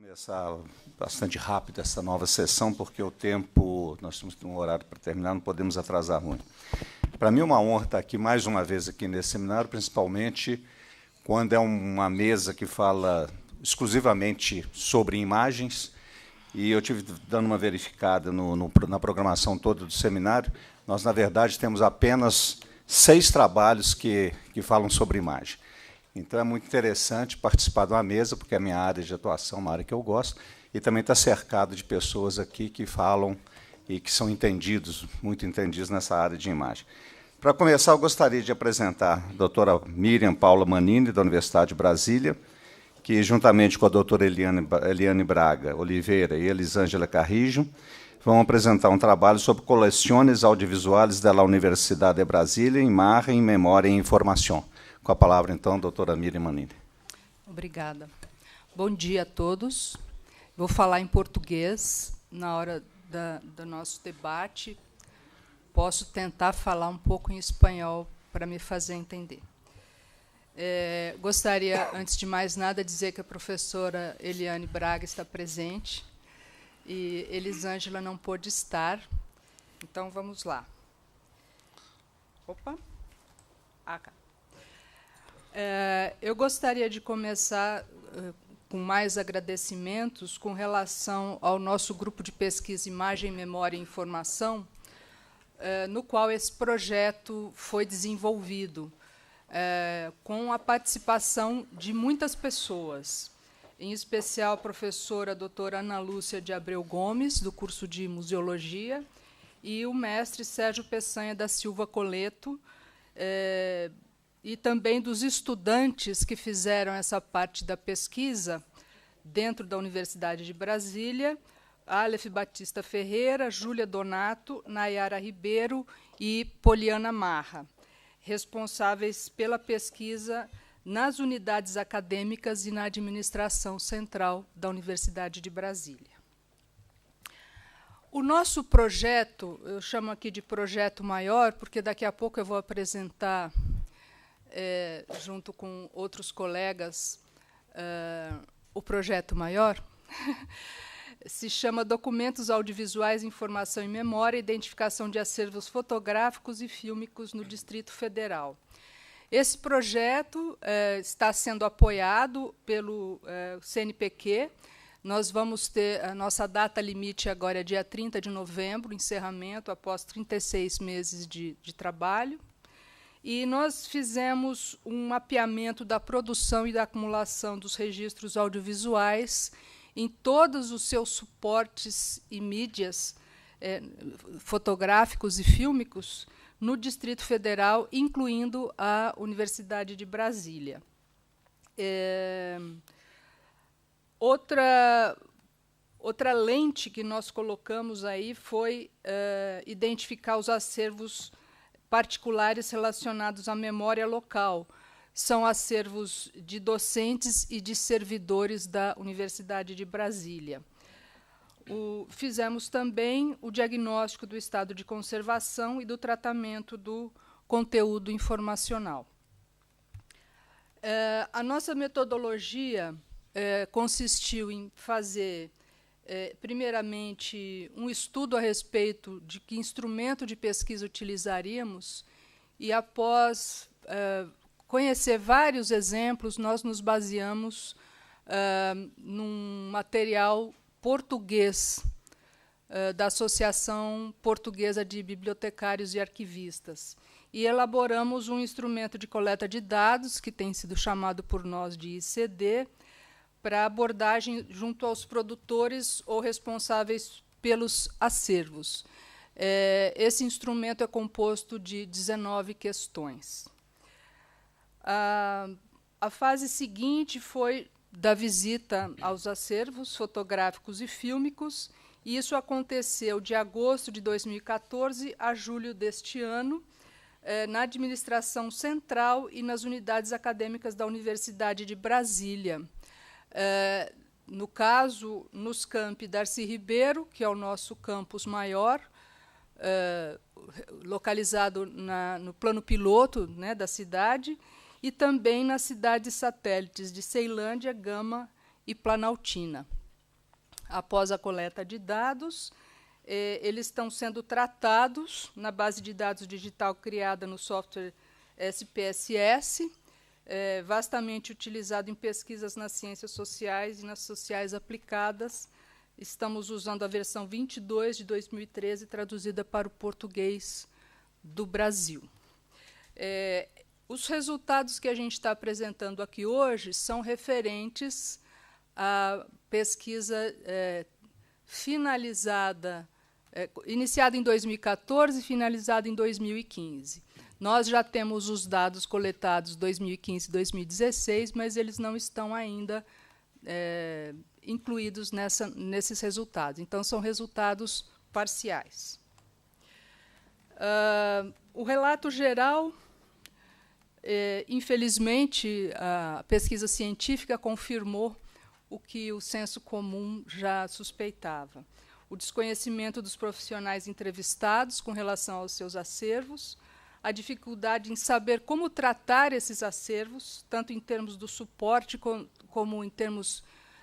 Começar bastante rápido essa nova sessão, porque o tempo, nós temos um horário para terminar, não podemos atrasar muito. Para mim é uma honra estar aqui mais uma vez aqui nesse seminário, principalmente quando é uma mesa que fala exclusivamente sobre imagens, e eu tive dando uma verificada na programação toda do seminário, nós, na verdade, temos apenas 6 trabalhos que falam sobre imagem. Então, é muito interessante participar de uma mesa, porque é a minha área de atuação, uma área que eu gosto, e também está cercado de pessoas aqui que falam e que são entendidos, muito entendidos nessa área de imagem. Para começar, eu gostaria de apresentar a doutora Miriam Paula Manini, da Universidade de Brasília, que, juntamente com a doutora Eliane Braga Oliveira e Elisângela Carrijo, vão apresentar um trabalho sobre coleções audiovisuais da Universidade de Brasília, Imagen, Memória e Informação. Com a palavra, então, a doutora Miriam Manini. Obrigada. Bom dia a todos. Vou falar em português na hora do nosso debate. Posso tentar falar um pouco em espanhol para me fazer entender. Gostaria, antes de mais nada, dizer que a professora Eliane Braga está presente e Elisângela não pôde estar. Então, vamos lá. Opa! Cá. Eu gostaria de começar com mais agradecimentos com relação ao nosso grupo de pesquisa Imagem, Memória e Informação, no qual esse projeto foi desenvolvido, com a participação de muitas pessoas, em especial a professora doutora Ana Lúcia de Abreu Gomes, do curso de Museologia, e o mestre Sérgio Peçanha da Silva Coleto, e também dos estudantes que fizeram essa parte da pesquisa dentro da Universidade de Brasília, Aleph Batista Ferreira, Júlia Donato, Nayara Ribeiro e Poliana Marra, responsáveis pela pesquisa nas unidades acadêmicas e na administração central da Universidade de Brasília. O nosso projeto, eu chamo aqui de projeto maior, porque daqui a pouco eu vou apresentar, junto com outros colegas, o projeto maior, se chama Documentos Audiovisuais, Informação e Memória, Identificação de Acervos Fotográficos e Fílmicos no Distrito Federal. Esse projeto está sendo apoiado pelo CNPq. Nós vamos ter, a nossa data limite agora é dia 30 de novembro, encerramento após 36 meses de trabalho. E nós fizemos um mapeamento da produção e da acumulação dos registros audiovisuais em todos os seus suportes e mídias fotográficos e fílmicos no Distrito Federal, incluindo a Universidade de Brasília. Outra lente que nós colocamos aí foi identificar os acervos particulares relacionados à memória local. São acervos de docentes e de servidores da Universidade de Brasília. Fizemos também o diagnóstico do estado de conservação e do tratamento do conteúdo informacional. A nossa metodologia consistiu em fazer, primeiramente, um estudo a respeito de que instrumento de pesquisa utilizaríamos, e, após conhecer vários exemplos, nós nos baseamos num material português da Associação Portuguesa de Bibliotecários e Arquivistas, e elaboramos um instrumento de coleta de dados, que tem sido chamado por nós de ICD, para abordagem junto aos produtores ou responsáveis pelos acervos. Esse instrumento é composto de 19 questões. A fase seguinte foi da visita aos acervos fotográficos e fílmicos, e isso aconteceu de agosto de 2014 a julho deste ano, na administração central e nas unidades acadêmicas da Universidade de Brasília. No caso, nos campi Darcy Ribeiro, que é o nosso campus maior, localizado no plano piloto, né, da cidade, e também nas cidades satélites de Ceilândia, Gama e Planaltina. após a coleta de dados, eles estão sendo tratados na base de dados digital criada no software SPSS, vastamente utilizado em pesquisas nas ciências sociais e nas sociais aplicadas. Estamos usando a versão 22 de 2013, traduzida para o português do Brasil. Os resultados que a gente está apresentando aqui hoje são referentes à pesquisa finalizada, iniciada em 2014 e finalizada em 2015. Nós já temos os dados coletados 2015 e 2016, mas eles não estão ainda incluídos nesses resultados. Então, são resultados parciais. O relato geral, infelizmente, a pesquisa científica confirmou o que o senso comum já suspeitava. O desconhecimento dos profissionais entrevistados com relação aos seus acervos, a dificuldade em saber como tratar esses acervos, tanto em termos do suporte como em termos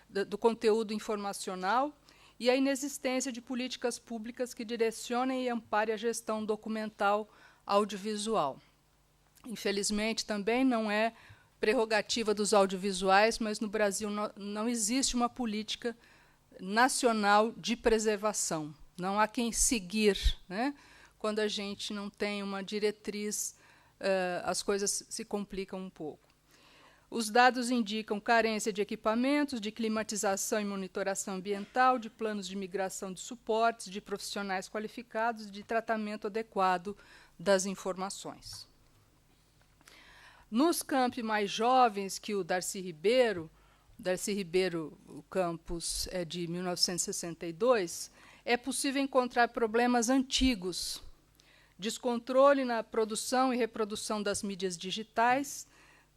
do conteúdo informacional, e a inexistência de políticas públicas que direcionem e amparem a gestão documental audiovisual. Infelizmente, também não é prerrogativa dos audiovisuais, mas no Brasil não existe uma política nacional de preservação. Não há quem seguir, né? Quando a gente não tem uma diretriz, as coisas se complicam um pouco. Os dados indicam carência de equipamentos, de climatização e monitoração ambiental, de planos de migração de suportes, de profissionais qualificados e de tratamento adequado das informações. Nos campi mais jovens, que o Darcy Ribeiro, o campus é de 1962, é possível encontrar problemas antigos, descontrole na produção e reprodução das mídias digitais,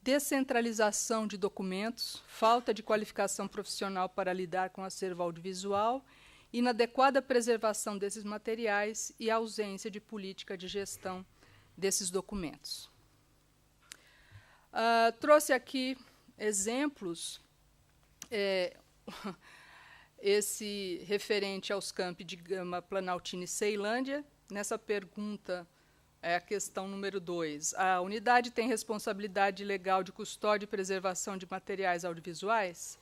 descentralização de documentos, falta de qualificação profissional para lidar com o acervo audiovisual, inadequada preservação desses materiais e ausência de política de gestão desses documentos. Trouxe aqui exemplos, esse referente aos campi de Gama, Planaltina e Ceilândia. Nessa pergunta, é a questão número 2. A unidade tem responsabilidade legal de custódia e preservação de materiais audiovisuais?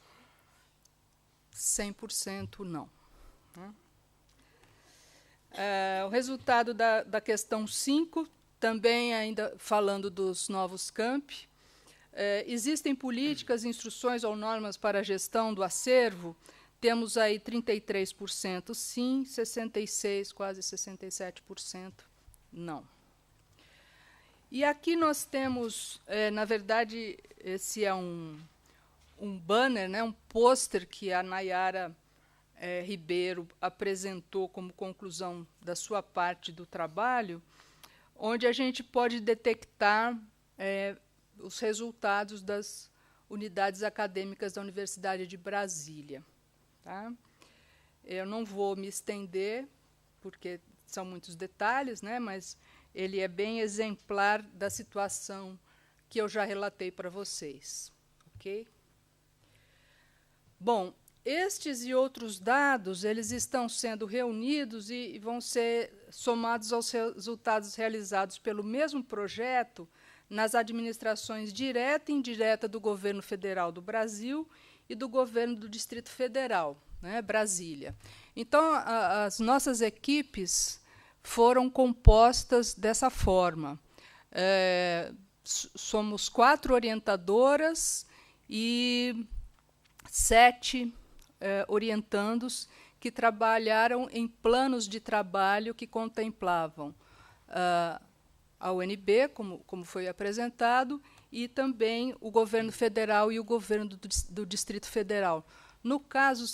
100% não. O resultado da questão 5, também ainda falando dos novos campi. Existem políticas, instruções ou normas para a gestão do acervo? Temos aí 33% sim, 66%, quase 67% não. E aqui nós temos, na verdade, esse é um banner, né, um pôster que a Nayara Ribeiro apresentou como conclusão da sua parte do trabalho, onde a gente pode detectar os resultados das unidades acadêmicas da Universidade de Brasília. Tá? Eu não vou me estender, porque são muitos detalhes, né, mas ele é bem exemplar da situação que eu já relatei para vocês. Okay? Bom, estes e outros dados eles estão sendo reunidos e vão ser somados aos resultados realizados pelo mesmo projeto nas administrações direta e indireta do governo federal do Brasil e do governo do Distrito Federal, né, Brasília. Então, as nossas equipes foram compostas dessa forma. Somos 4 orientadoras e 7 orientandos que trabalharam em planos de trabalho que contemplavam a UNB, como foi apresentado, e também o governo federal e o governo do Distrito Federal. No caso,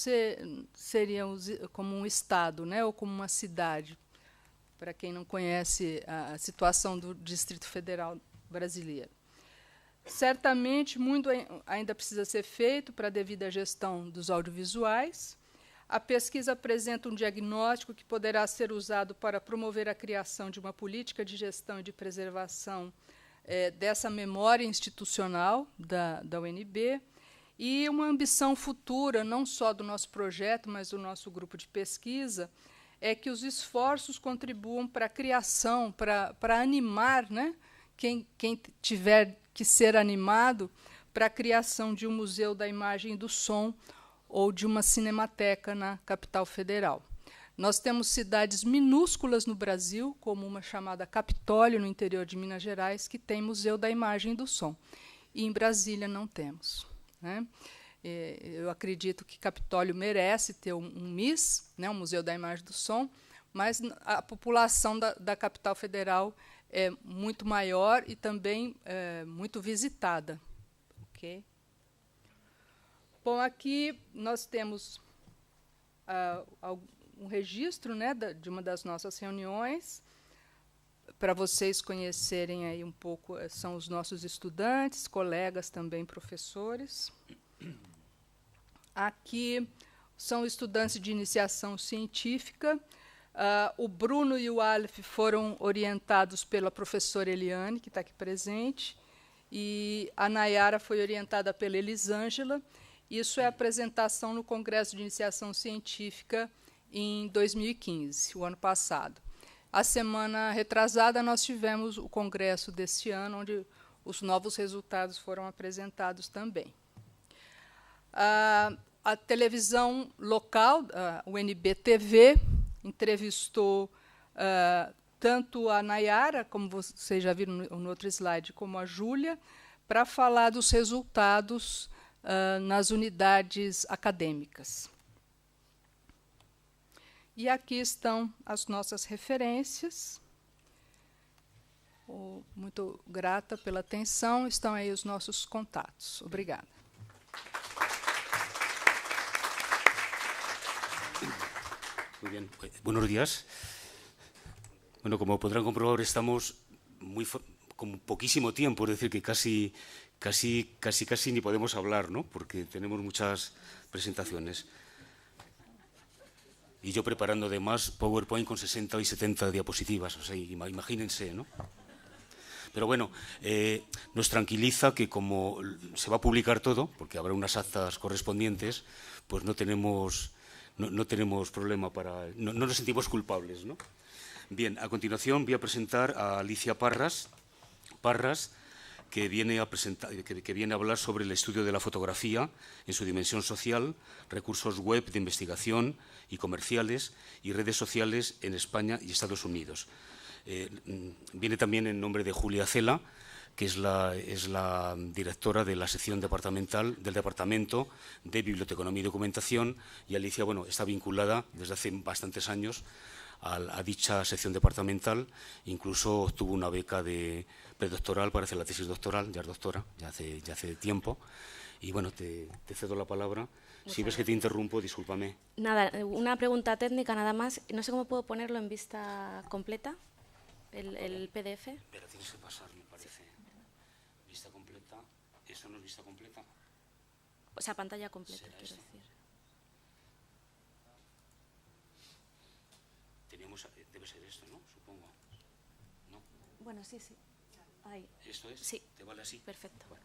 seriam como um estado, né, ou como uma cidade, para quem não conhece a situação do Distrito Federal brasileiro. Certamente, muito ainda precisa ser feito para a devida gestão dos audiovisuais. A pesquisa apresenta um diagnóstico que poderá ser usado para promover a criação de uma política de gestão e de preservação dessa memória institucional da UNB, E uma ambição futura, não só do nosso projeto, mas do nosso grupo de pesquisa, é que os esforços contribuam para a criação, para animar, né, quem tiver que ser animado para a criação de um museu da imagem e do som ou de uma cinemateca na capital federal. Nós temos cidades minúsculas no Brasil, como uma chamada Capitólio, no interior de Minas Gerais, que tem museu da imagem e do som. E em Brasília não temos, né? Eu acredito que Capitólio merece ter um MIS, né, um Museu da Imagem e do Som, mas a população da capital federal é muito maior e também muito visitada. Okay? Bom, aqui nós temos um registro, né, de uma das nossas reuniões, para vocês conhecerem aí um pouco, são os nossos estudantes, colegas também, professores. Aqui são estudantes de iniciação científica. O Bruno e o Aleph foram orientados pela professora Eliane, que está aqui presente, e a Nayara foi orientada pela Elisângela. Isso é a apresentação no Congresso de Iniciação Científica em 2015, o ano passado. A semana retrasada, nós tivemos o congresso deste ano, onde os novos resultados foram apresentados também. A televisão local, o NBTV, entrevistou tanto a Nayara, como vocês já viram no outro slide, como a Júlia, para falar dos resultados nas unidades acadêmicas. E aqui estão as nossas referências. Muito grata pela atenção. Estão aí os nossos contatos. Obrigada. Muy bien. Buenos días. Bueno, como podrán comprobar, estamos con poquísimo tiempo, es decir, que casi ni podemos hablar, ¿no? Porque tenemos muchas presentaciones. Y yo preparando además PowerPoint con 60 y 70 diapositivas, o sea, imagínense, ¿no? Pero bueno, nos tranquiliza que como se va a publicar todo, porque habrá unas actas correspondientes, pues no tenemos problema no nos sentimos culpables, ¿no? Bien, a continuación voy a presentar a Alicia Parras, que viene a hablar sobre el estudio de la fotografía en su dimensión social, recursos web de investigación y comerciales y redes sociales en España y Estados Unidos. Viene también en nombre de Julia Cela, que es la directora de la sección departamental del Departamento de Biblioteconomía y Documentación, y Alicia, bueno, está vinculada desde hace bastantes años a dicha sección departamental, incluso obtuvo una beca de predoctoral para hacer la tesis doctoral, ya es doctora, ya hace tiempo, y bueno, te cedo la palabra. Si ves que te interrumpo, discúlpame. Nada, una pregunta técnica nada más, no sé cómo puedo ponerlo en vista completa, el PDF. Pero tienes que pasar, me parece. Vista completa, ¿esto no es vista completa? O sea, pantalla completa, quiero decir. Debe ser esto, ¿no? Supongo. ¿No? Bueno, sí. Ahí. ¿Esto es? Sí. ¿Te vale así? Perfecto. Bueno,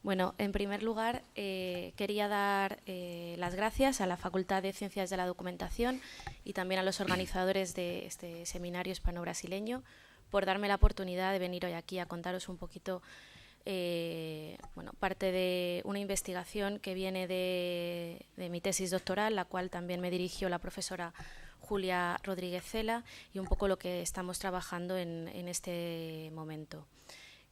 Bueno, en primer lugar, quería dar las gracias a la Facultad de Ciencias de la Documentación y también a los organizadores de este seminario hispano-brasileño por darme la oportunidad de venir hoy aquí a contaros un poquito parte de una investigación que viene de mi tesis doctoral, la cual también me dirigió la profesora Julia Rodríguez Cela, y un poco lo que estamos trabajando en este momento.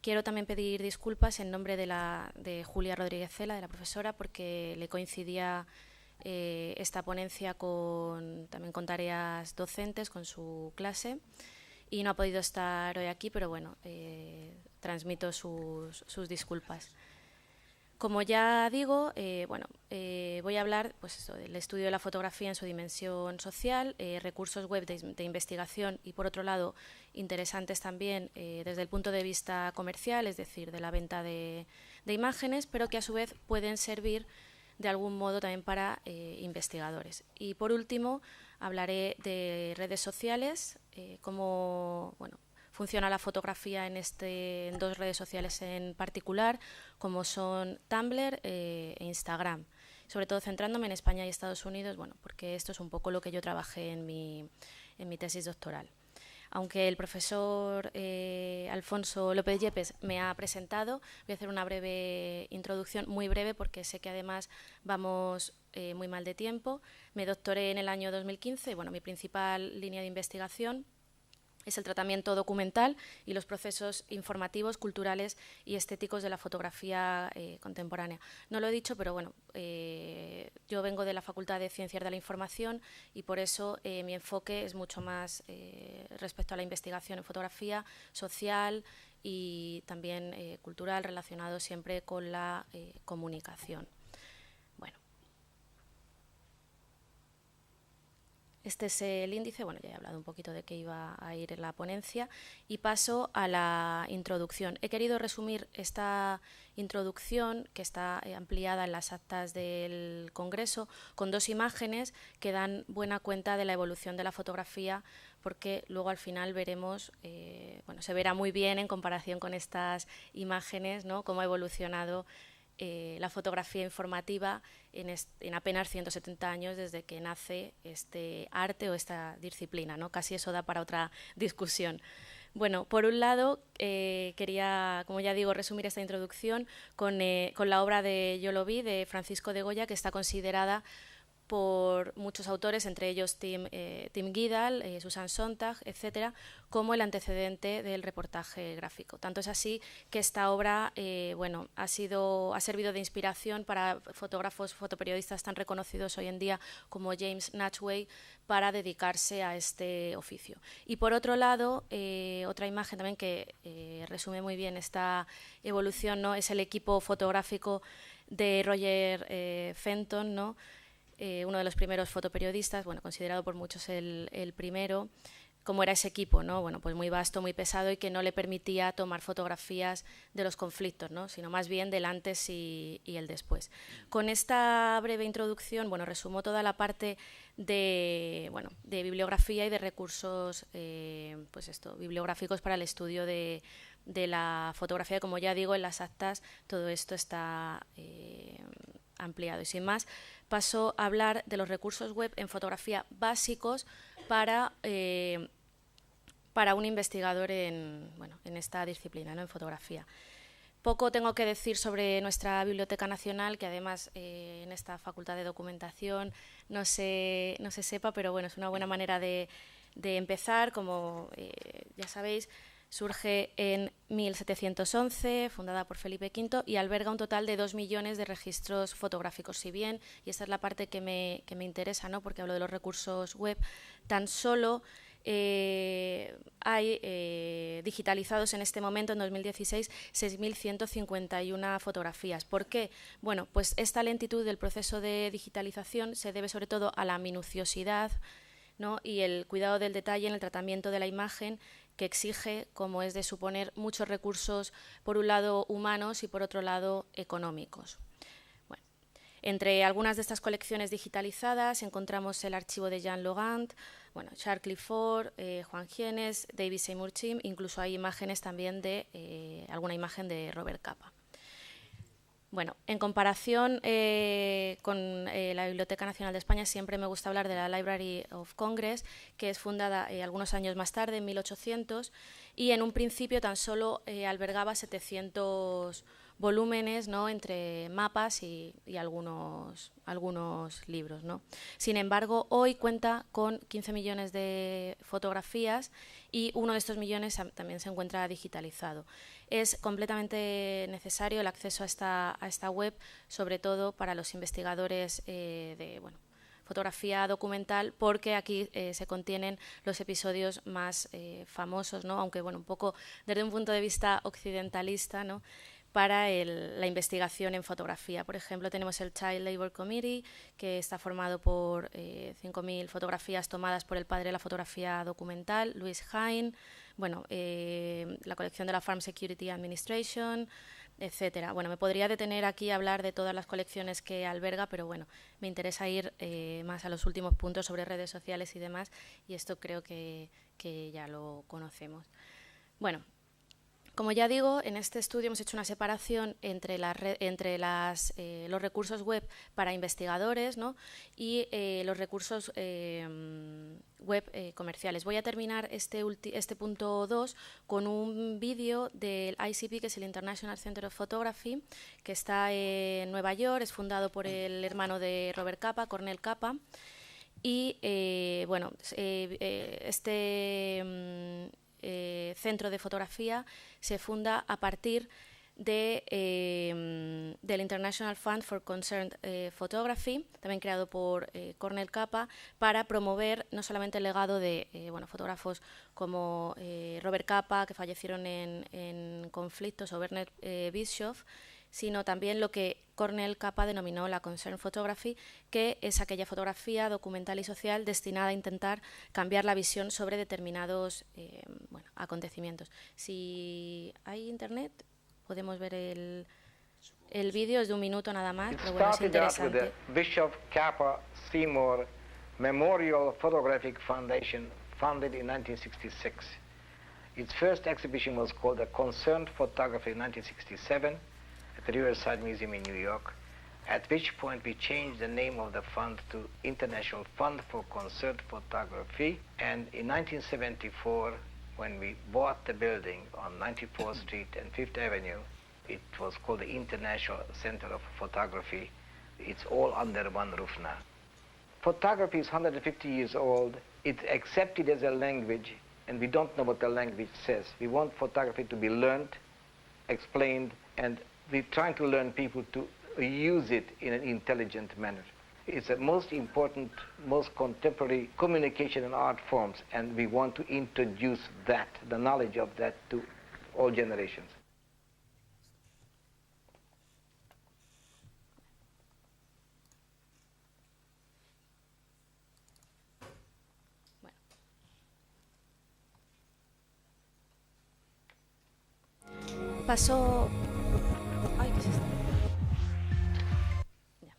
Quiero también pedir disculpas en nombre de Julia Rodríguez Cela, de la profesora, porque le coincidía esta ponencia también con tareas docentes, con su clase, y no ha podido estar hoy aquí, pero bueno, transmito sus disculpas. Como ya digo, voy a hablar del estudio de la fotografía en su dimensión social, recursos web de investigación y, por otro lado, interesantes también desde el punto de vista comercial, es decir, de la venta de imágenes, pero que a su vez pueden servir de algún modo también para investigadores. Y, por último, hablaré de redes sociales, cómo funciona la fotografía en dos redes sociales en particular, como son Tumblr e Instagram. Sobre todo centrándome en España y Estados Unidos, bueno, porque esto es un poco lo que yo trabajé en mi tesis doctoral. Aunque el profesor Alfonso López Yepes me ha presentado, voy a hacer una breve introducción, muy breve, porque sé que además vamos muy mal de tiempo. Me doctoré en el año 2015 y bueno, mi principal línea de investigación es el tratamiento documental y los procesos informativos, culturales y estéticos de la fotografía contemporánea. No lo he dicho, pero bueno, yo vengo de la Facultad de Ciencias de la Información y por eso mi enfoque es mucho más respecto a la investigación en fotografía social y también cultural, relacionado siempre con la comunicación. Este es el índice, bueno, ya he hablado un poquito de qué iba a ir en la ponencia y paso a la introducción. He querido resumir esta introducción, que está ampliada en las actas del Congreso, con dos imágenes que dan buena cuenta de la evolución de la fotografía, porque luego al final veremos, bueno, se verá muy bien en comparación con estas imágenes, ¿no?, cómo ha evolucionado la fotografía informativa en apenas 170 años desde que nace este arte o esta disciplina, ¿no? Casi eso da para otra discusión. Bueno, por un lado, quería, como ya digo, resumir esta introducción con la obra de Yo lo vi, de Francisco de Goya, que está considerada por muchos autores, entre ellos Tim Guidall, Susan Sontag, etcétera, como el antecedente del reportaje gráfico. Tanto es así que esta obra bueno, ha servido de inspiración para fotógrafos, fotoperiodistas tan reconocidos hoy en día como James Natchway, para dedicarse a este oficio. Y por otro lado, otra imagen también que resume muy bien esta evolución, ¿no?, es el equipo fotográfico de Roger Fenton, ¿no?, uno de los primeros fotoperiodistas, bueno, considerado por muchos el primero. Cómo era ese equipo, ¿no? Bueno, pues muy vasto, muy pesado y que no le permitía tomar fotografías de los conflictos, ¿no?, sino más bien del antes y el después. Con esta breve introducción, bueno, resumo toda la parte de bibliografía y de recursos pues esto, bibliográficos para el estudio de la fotografía. Como ya digo, en las actas todo esto está ampliado. Y sin más, paso a hablar de los recursos web en fotografía básicos para un investigador en esta disciplina, ¿no?, en fotografía. Poco tengo que decir sobre nuestra Biblioteca Nacional, que además en esta Facultad de Documentación no se sepa, pero bueno, es una buena manera de empezar. Como ya sabéis, surge en 1711, fundada por Felipe V, y alberga un total de 2 millones de registros fotográficos. Si bien, y esta es la parte que me interesa, ¿no?, porque hablo de los recursos web, tan solo hay digitalizados en este momento, en 2016, 6.151 fotografías. ¿Por qué? Bueno, pues esta lentitud del proceso de digitalización se debe sobre todo a la minuciosidad, ¿no?, y el cuidado del detalle en el tratamiento de la imagen, que exige, como es de suponer, muchos recursos, por un lado humanos y por otro lado económicos. Bueno, entre algunas de estas colecciones digitalizadas encontramos el archivo de Jean Logant, Charles Clifford, Juan Gienes, David Seymour Chim, incluso hay imágenes también de alguna imagen de Robert Capa. Bueno, en comparación con la Biblioteca Nacional de España, siempre me gusta hablar de la Library of Congress, que es fundada algunos años más tarde, en 1800, y en un principio tan solo albergaba 700 volúmenes, ¿no?, entre mapas y algunos libros, ¿no? Sin embargo, hoy cuenta con 15 millones de fotografías y uno de estos millones también se encuentra digitalizado. Es completamente necesario el acceso a esta web, sobre todo para los investigadores de fotografía documental, porque aquí se contienen los episodios más famosos, ¿no?, aunque un poco desde un punto de vista occidentalista, ¿no?, para la investigación en fotografía. Por ejemplo, tenemos el Child Labour Committee, que está formado por 5.000 fotografías tomadas por el padre de la fotografía documental, Louis Hine, la colección de la Farm Security Administration, etcétera. Me podría detener aquí a hablar de todas las colecciones que alberga, pero me interesa ir más a los últimos puntos sobre redes sociales y demás, y esto creo que ya lo conocemos. Bueno, como ya digo, en este estudio hemos hecho una separación entre, los recursos web para investigadores, ¿no?, y los recursos web comerciales. Voy a terminar este punto 2 con un vídeo del ICP, que es el International Center of Photography, que está en Nueva York, es fundado por el hermano de Robert Capa, Cornel Capa, y bueno, centro de fotografía se funda a partir del International Fund for Concerned Photography, también creado por Cornel Capa, para promover no solamente el legado de fotógrafos como Robert Capa, que fallecieron en conflictos, o Bernard Bischoff, sino también lo que Cornel Capa denominó la concerned photography, que es aquella fotografía documental y social destinada a intentar cambiar la visión sobre determinados acontecimientos. Si hay internet, podemos ver el vídeo, es de 1 minuto nada más, pero bueno, es interesante. It started out with the Bischoff Capa Seymour Memorial Photographic Foundation, founded in 1966. Its first exhibition was called The Concerned Photography in 1967. At the Riverside Museum in New York, at which point we changed the name of the fund to International Fund for Concerned Photography. And in 1974, when we bought the building on 94th Street and 5th Avenue, it was called the International Center of Photography. It's all under one roof now. Photography is 150 years old. It's accepted as a language, and we don't know what the language says. We want photography to be learned, explained, and we're trying to learn people to use it in an intelligent manner. It's the most important, most contemporary communication and art forms, and we want to introduce that, the knowledge of that, to all generations. Paso... Ay, ¿qué es esto? Ya.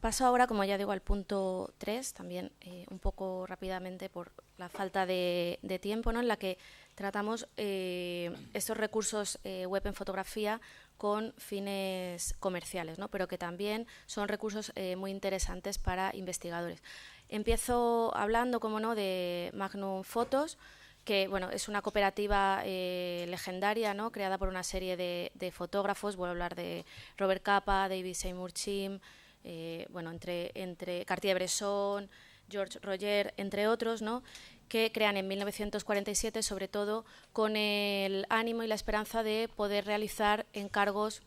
Paso ahora, como ya digo, al punto 3, también un poco rápidamente por la falta de tiempo, ¿no?, en la que tratamos estos recursos web en fotografía con fines comerciales, ¿no?, pero que también son recursos muy interesantes para investigadores. Empiezo hablando, como no, de Magnum Photos, que bueno, es una cooperativa legendaria, ¿no?, creada por una serie de fotógrafos. Voy a hablar de Robert Capa, David Seymour Chim, entre Cartier-Bresson, George Roger, entre otros, ¿no?, que crean en 1947, sobre todo con el ánimo y la esperanza de poder realizar encargos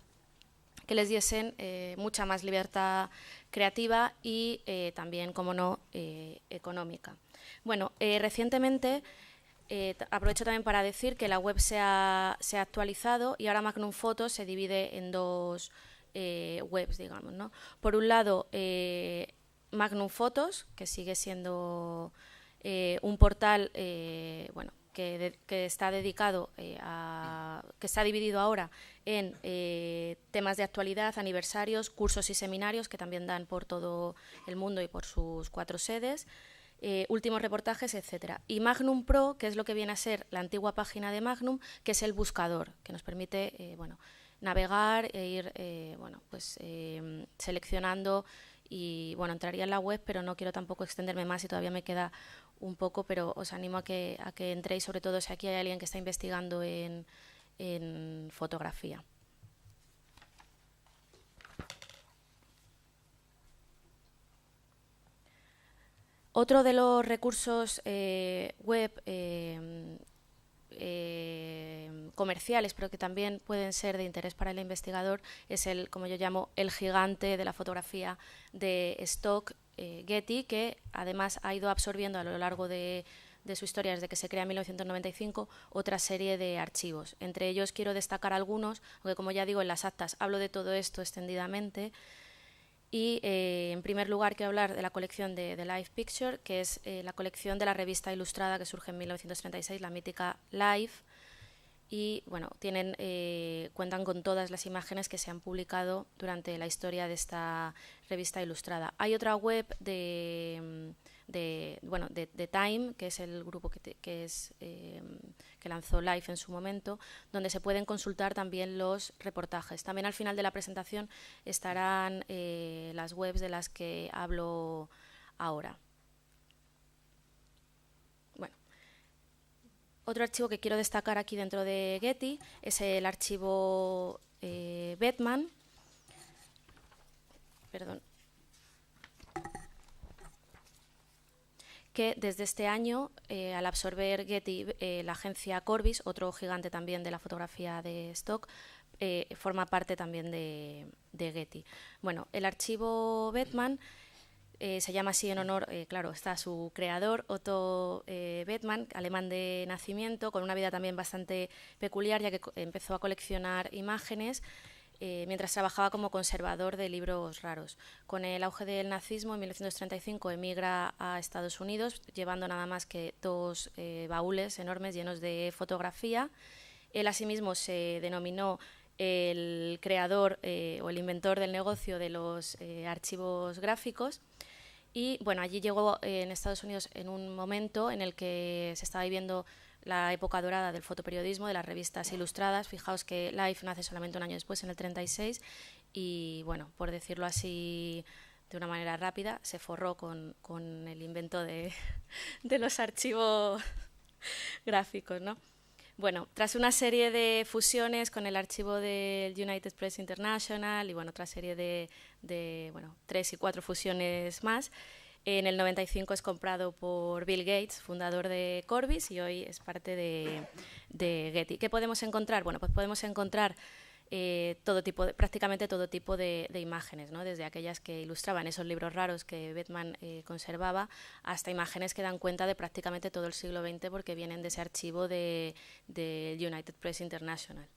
que les diesen mucha más libertad creativa y también, como no, económica. Bueno, recientemente aprovecho también para decir que la web se ha actualizado y ahora Magnum Photos se divide en dos webs, digamos, ¿no? Por un lado, Magnum Photos, que sigue siendo un portal que está dedicado que está dividido ahora en temas de actualidad, aniversarios, cursos y seminarios que también dan por todo el mundo y por sus 4 sedes, últimos reportajes, etcétera. Y Magnum Pro, que es lo que viene a ser la antigua página de Magnum, que es el buscador, que nos permite navegar e ir seleccionando. Y bueno, entraría en la web, pero no quiero tampoco extenderme más y todavía me queda un poco, pero os animo a que entréis, sobre todo si aquí hay alguien que está investigando en fotografía. Otro de los recursos web comerciales, pero que también pueden ser de interés para el investigador, es el, como yo llamo, el gigante de la fotografía de stock, Getty, que además ha ido absorbiendo a lo largo de su historia, desde que se crea en 1995, otra serie de archivos. Entre ellos quiero destacar algunos, aunque como ya digo en las actas hablo de todo esto extendidamente. Y en primer lugar quiero hablar de la colección de Life Picture, que es la colección de la revista ilustrada que surge en 1936, la mítica Life. Y bueno, cuentan con todas las imágenes que se han publicado durante la historia de esta revista ilustrada. Hay otra web de de Time, que es el grupo que lanzó Life en su momento, donde se pueden consultar también los reportajes. También al final de la presentación estarán las webs de las que hablo ahora. Bueno, otro archivo que quiero destacar aquí dentro de Getty es el archivo Bettman. Perdón. Que desde este año, al absorber Getty, la agencia Corbis, otro gigante también de la fotografía de stock, forma parte también de Getty. Bueno, el archivo Bettman se llama así en honor, claro, está su creador, Otto Bettman, alemán de nacimiento, con una vida también bastante peculiar, ya que empezó a coleccionar imágenes mientras trabajaba como conservador de libros raros. Con el auge del nazismo, en 1935 emigra a Estados Unidos, llevando nada más que 2 baúles enormes llenos de fotografía. Él asimismo se denominó el creador o el inventor del negocio de los archivos gráficos. Y bueno, allí llegó en Estados Unidos en un momento en el que se estaba viviendo la época dorada del fotoperiodismo, de las revistas ilustradas. Fijaos que Life nace solamente un año después, en el 36, y bueno, por decirlo así de una manera rápida, se forró con el invento de los archivos gráficos, ¿no? Bueno, tras una serie de fusiones con el archivo del United Press International y bueno, otra serie de 3 y 4 fusiones más, en el 95 es comprado por Bill Gates, fundador de Corbis, y hoy es parte de Getty. ¿Qué podemos encontrar? Bueno, pues podemos encontrar prácticamente todo tipo de imágenes, ¿no? Desde aquellas que ilustraban esos libros raros que Bettman conservaba, hasta imágenes que dan cuenta de prácticamente todo el siglo XX porque vienen de ese archivo de United Press International.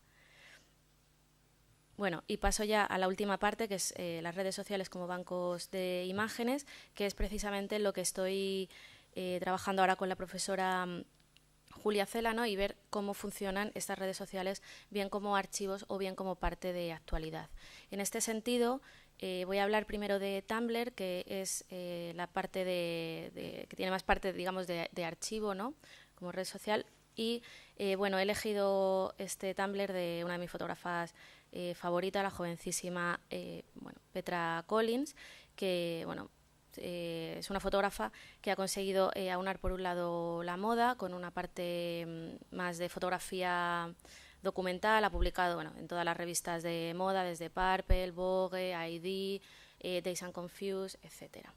Bueno, y paso ya a la última parte, que es las redes sociales como bancos de imágenes, que es precisamente lo que estoy trabajando ahora con la profesora Julia Cela, ¿no? Y ver cómo funcionan estas redes sociales, bien como archivos o bien como parte de actualidad. En este sentido, voy a hablar primero de Tumblr, que es la parte que tiene más parte, digamos, de archivo, ¿no? Como red social. Y bueno, he elegido este Tumblr de una de mis fotógrafas favorita, la jovencísima Petra Collins, que bueno, es una fotógrafa que ha conseguido aunar por un lado la moda con una parte más de fotografía documental. Ha publicado en todas las revistas de moda, desde Purple, Vogue, ID, Dazed and Confused, etcétera.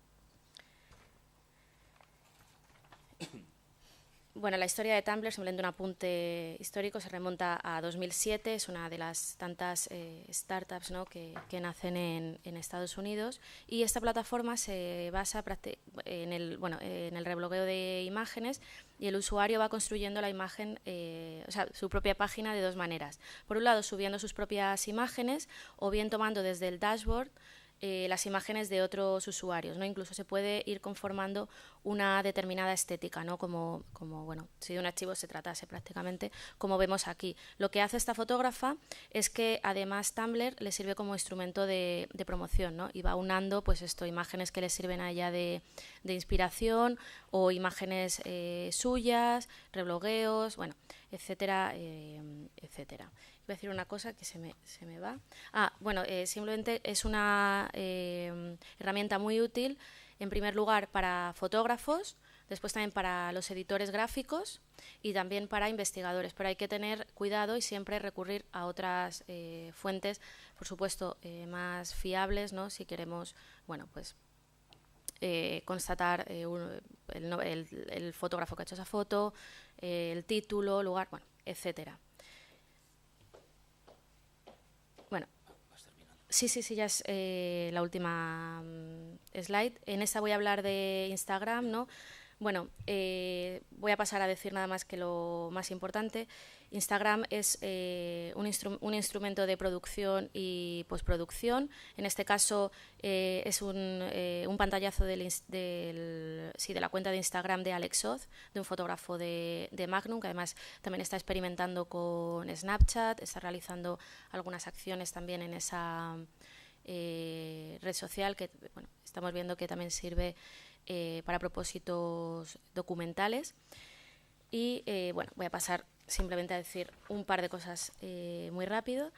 Bueno, la historia de Tumblr, simplemente un apunte histórico, se remonta a 2007, es una de las tantas startups, ¿no? que nacen en Estados Unidos, y esta plataforma se basa en el reblogueo de imágenes, y el usuario va construyendo la imagen, su propia página de 2 maneras. Por un lado, subiendo sus propias imágenes, o bien tomando desde el dashboard las imágenes de otros usuarios, ¿no? Incluso se puede ir conformando una determinada estética, ¿no? Como bueno, si de un archivo se tratase prácticamente, como vemos aquí. Lo que hace esta fotógrafa es que además Tumblr le sirve como instrumento de promoción, ¿no? Y va unando pues imágenes que le sirven a ella de inspiración, o imágenes suyas, reblogueos, bueno, etcétera, etcétera. Voy a decir una cosa que se me va. Simplemente es una herramienta muy útil, en primer lugar para fotógrafos, después también para los editores gráficos y también para investigadores, pero hay que tener cuidado y siempre recurrir a otras fuentes, por supuesto, más fiables, ¿no? Si queremos, constatar el fotógrafo que ha hecho esa foto, el título, lugar, etcétera. Sí, ya es la última slide. En esta voy a hablar de Instagram, ¿no? Bueno, voy a pasar a decir nada más que lo más importante. Instagram es un instrumento de producción y postproducción. En este caso es un pantallazo de la cuenta de Instagram de Alex Oz, de un fotógrafo de Magnum, que además también está experimentando con Snapchat, está realizando algunas acciones también en esa red social que estamos viendo que también sirve para propósitos documentales. Y bueno, voy a pasar simplemente a decir un par de cosas muy rápido.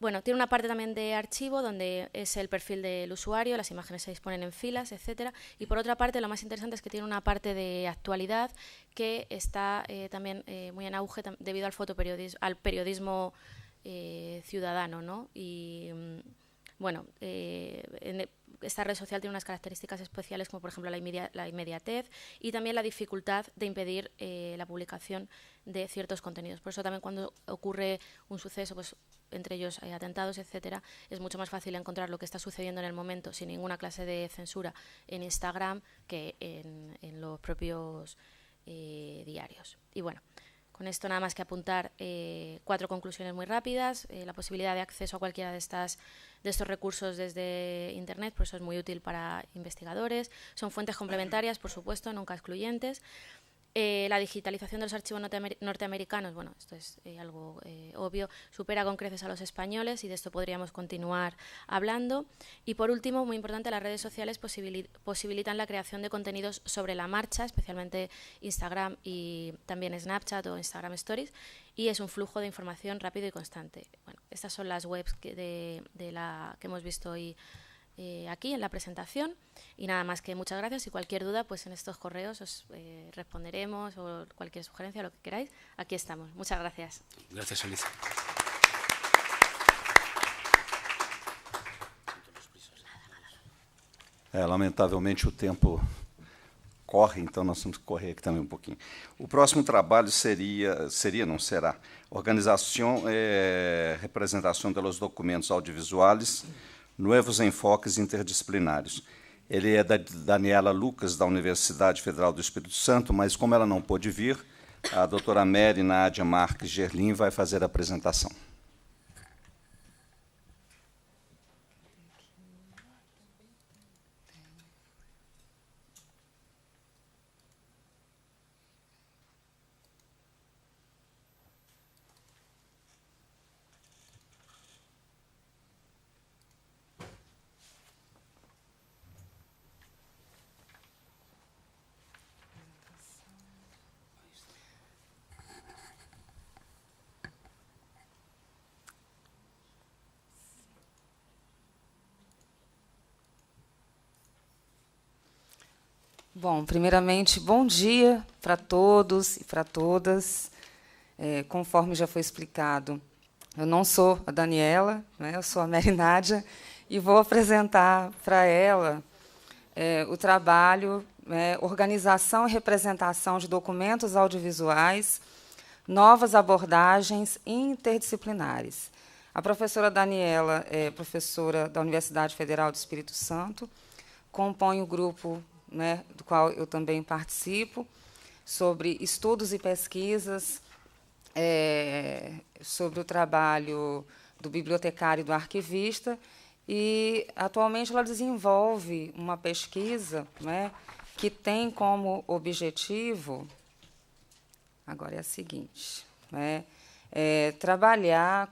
Bueno, tiene una parte también de archivo donde es el perfil del usuario, las imágenes se disponen en filas, etcétera. Y por otra parte, lo más interesante es que tiene una parte de actualidad que está también muy en auge debido al periodismo ciudadano, ¿no? Y bueno, esta red social tiene unas características especiales como, por ejemplo, la inmediatez y también la dificultad de impedir la publicación de ciertos contenidos. Por eso también cuando ocurre un suceso, pues entre ellos atentados, etcétera, es mucho más fácil encontrar lo que está sucediendo en el momento sin ninguna clase de censura en Instagram que en los propios diarios. Y bueno, con esto nada más que apuntar 4 conclusiones muy rápidas. La posibilidad de acceso a cualquiera de estos recursos desde Internet, por eso es muy útil para investigadores. Son fuentes complementarias, por supuesto, nunca excluyentes. La digitalización de los archivos norteamericanos, bueno, esto es algo obvio, supera con creces a los españoles y de esto podríamos continuar hablando. Y por último, muy importante, las redes sociales posibilitan la creación de contenidos sobre la marcha, especialmente Instagram y también Snapchat o Instagram Stories, y es un flujo de información rápido y constante. Bueno, estas son las webs que hemos visto hoy aquí en la presentación y nada más, que muchas gracias y cualquier duda pues en estos correos os responderemos, o cualquier sugerencia, lo que queráis, aquí estamos. Muchas gracias. Gracias, Alicia. Lamentavelmente o tempo corre, então nós temos que correr aqui também um pouquinho. O próximo trabalho não será, organização representação dos documentos audiovisuais, novos enfoques interdisciplinares. Ele é da Daniela Lucas, da Universidade Federal do Espírito Santo, mas como ela não pôde vir, a doutora Mary Nádia Marques Gerlin vai fazer a apresentação. Bom, primeiramente, bom dia para todos e para todas. Conforme já foi explicado, eu não sou a Daniela, né, eu sou a Mary Nádia, e vou apresentar para ela o trabalho Organização e Representação de Documentos Audiovisuais, Novas Abordagens Interdisciplinares. A professora Daniela é professora da Universidade Federal do Espírito Santo, compõe o grupo do qual eu também participo, sobre estudos e pesquisas, sobre o trabalho do bibliotecário e do arquivista, e, atualmente, ela desenvolve uma pesquisa que tem como objetivo, agora é a seguinte, trabalhar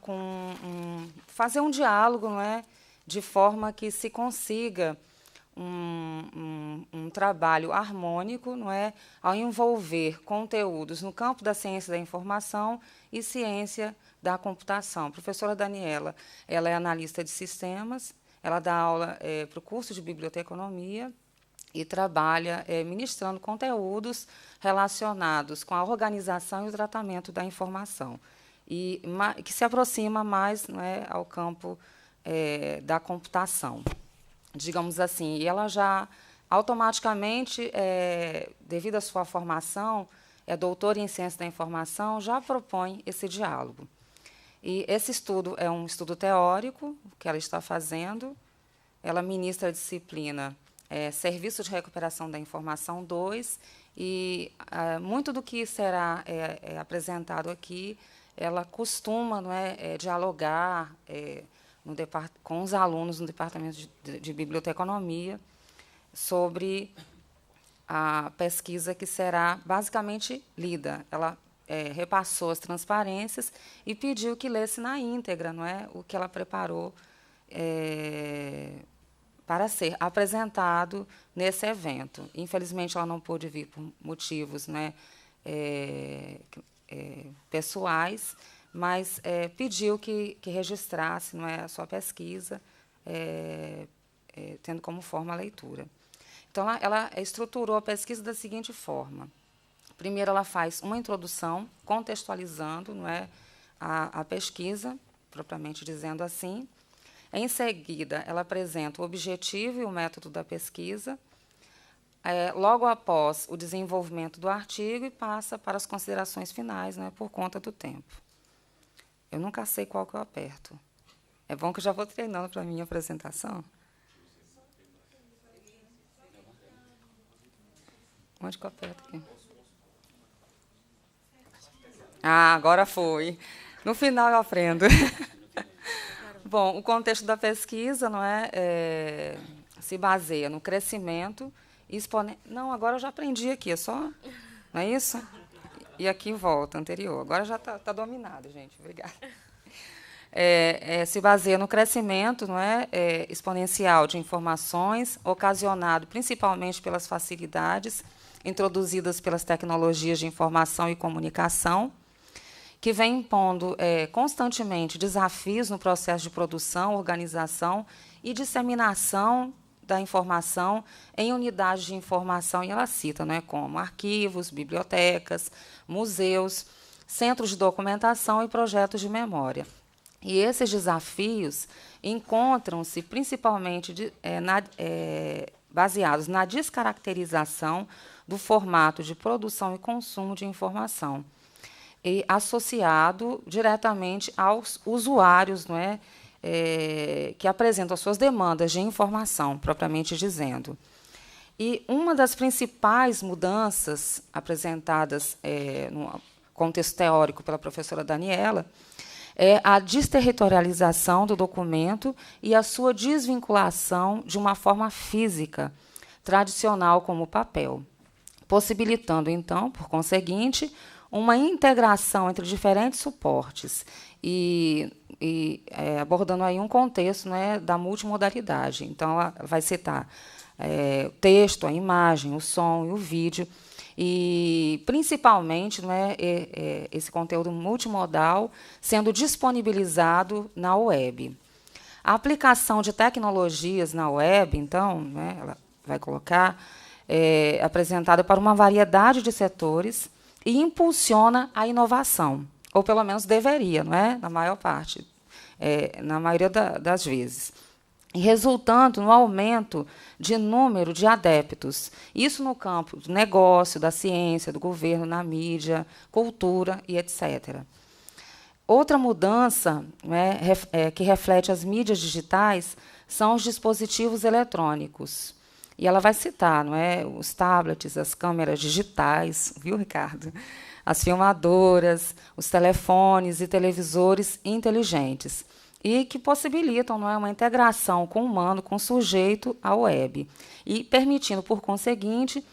fazer um diálogo, de forma que se consiga um trabalho harmônico, ao envolver conteúdos no campo da ciência da informação e ciência da computação. A professora Daniela, ela é analista de sistemas, ela dá aula para o curso de biblioteconomia e trabalha ministrando conteúdos relacionados com a organização e o tratamento da informação, e que se aproxima mais ao campo da computação, digamos assim. E ela já, automaticamente, devido à sua formação, é doutora em ciência da informação, já propõe esse diálogo. E esse estudo é um estudo teórico que ela está fazendo. Ela ministra a disciplina Serviço de Recuperação da Informação 2, e muito do que será apresentado aqui, ela costuma dialogar com os alunos no departamento de biblioteconomia sobre a pesquisa que será basicamente lida. Ela repassou as transparências e pediu que lesse na íntegra, o que ela preparou para ser apresentado nesse evento. Infelizmente, ela não pôde vir por motivos, né, pessoais, mas pediu que registrasse, não é, a sua pesquisa, tendo como forma a leitura. Então, ela estruturou a pesquisa da seguinte forma. Primeiro, ela faz uma introdução, contextualizando, não é, a pesquisa, propriamente dizendo assim. Em seguida, ela apresenta o objetivo e o método da pesquisa. Logo após o desenvolvimento do artigo, e passa para as considerações finais, né, por conta do tempo. Eu nunca sei qual que eu aperto. É bom que eu já vou treinando para a minha apresentação. Onde que eu aperto aqui? Ah, agora foi. No final eu aprendo. Bom, o contexto da pesquisa, não se baseia no crescimento exponencial. Não, agora eu já aprendi aqui, é só. Não é isso? E aqui volta, anterior. Agora já está dominado, gente. Obrigada. Se baseia no crescimento, exponencial de informações, ocasionado principalmente pelas facilidades introduzidas pelas tecnologias de informação e comunicação, que vem impondo constantemente desafios no processo de produção, organização e disseminação da informação em unidades de informação, e ela cita, como arquivos, bibliotecas, museus, centros de documentação e projetos de memória. E esses desafios encontram-se principalmente baseados na descaracterização do formato de produção e consumo de informação, e associado diretamente aos usuários, que apresentam as suas demandas de informação, propriamente dizendo. E uma das principais mudanças apresentadas no contexto teórico pela professora Daniela é a desterritorialização do documento e a sua desvinculação de uma forma física tradicional como o papel, possibilitando, então, por conseguinte, uma integração entre diferentes suportes e abordando aí um contexto, da multimodalidade. Então, ela vai citar o texto, a imagem, o som e o vídeo, e, principalmente, esse conteúdo multimodal sendo disponibilizado na web. A aplicação de tecnologias na web, então, ela vai colocar, apresentada para uma variedade de setores e impulsiona a inovação, ou pelo menos deveria, na maior parte, na maioria das vezes, e resultando no aumento de número de adeptos, isso no campo do negócio, da ciência, do governo, na mídia, cultura e etc. Outra mudança que reflete as mídias digitais são os dispositivos eletrônicos. E ela vai citar, os tablets, as câmeras digitais, viu, Ricardo? As filmadoras, os telefones e televisores inteligentes, e que possibilitam uma integração com o humano, com o sujeito à web, e permitindo, por conseguinte,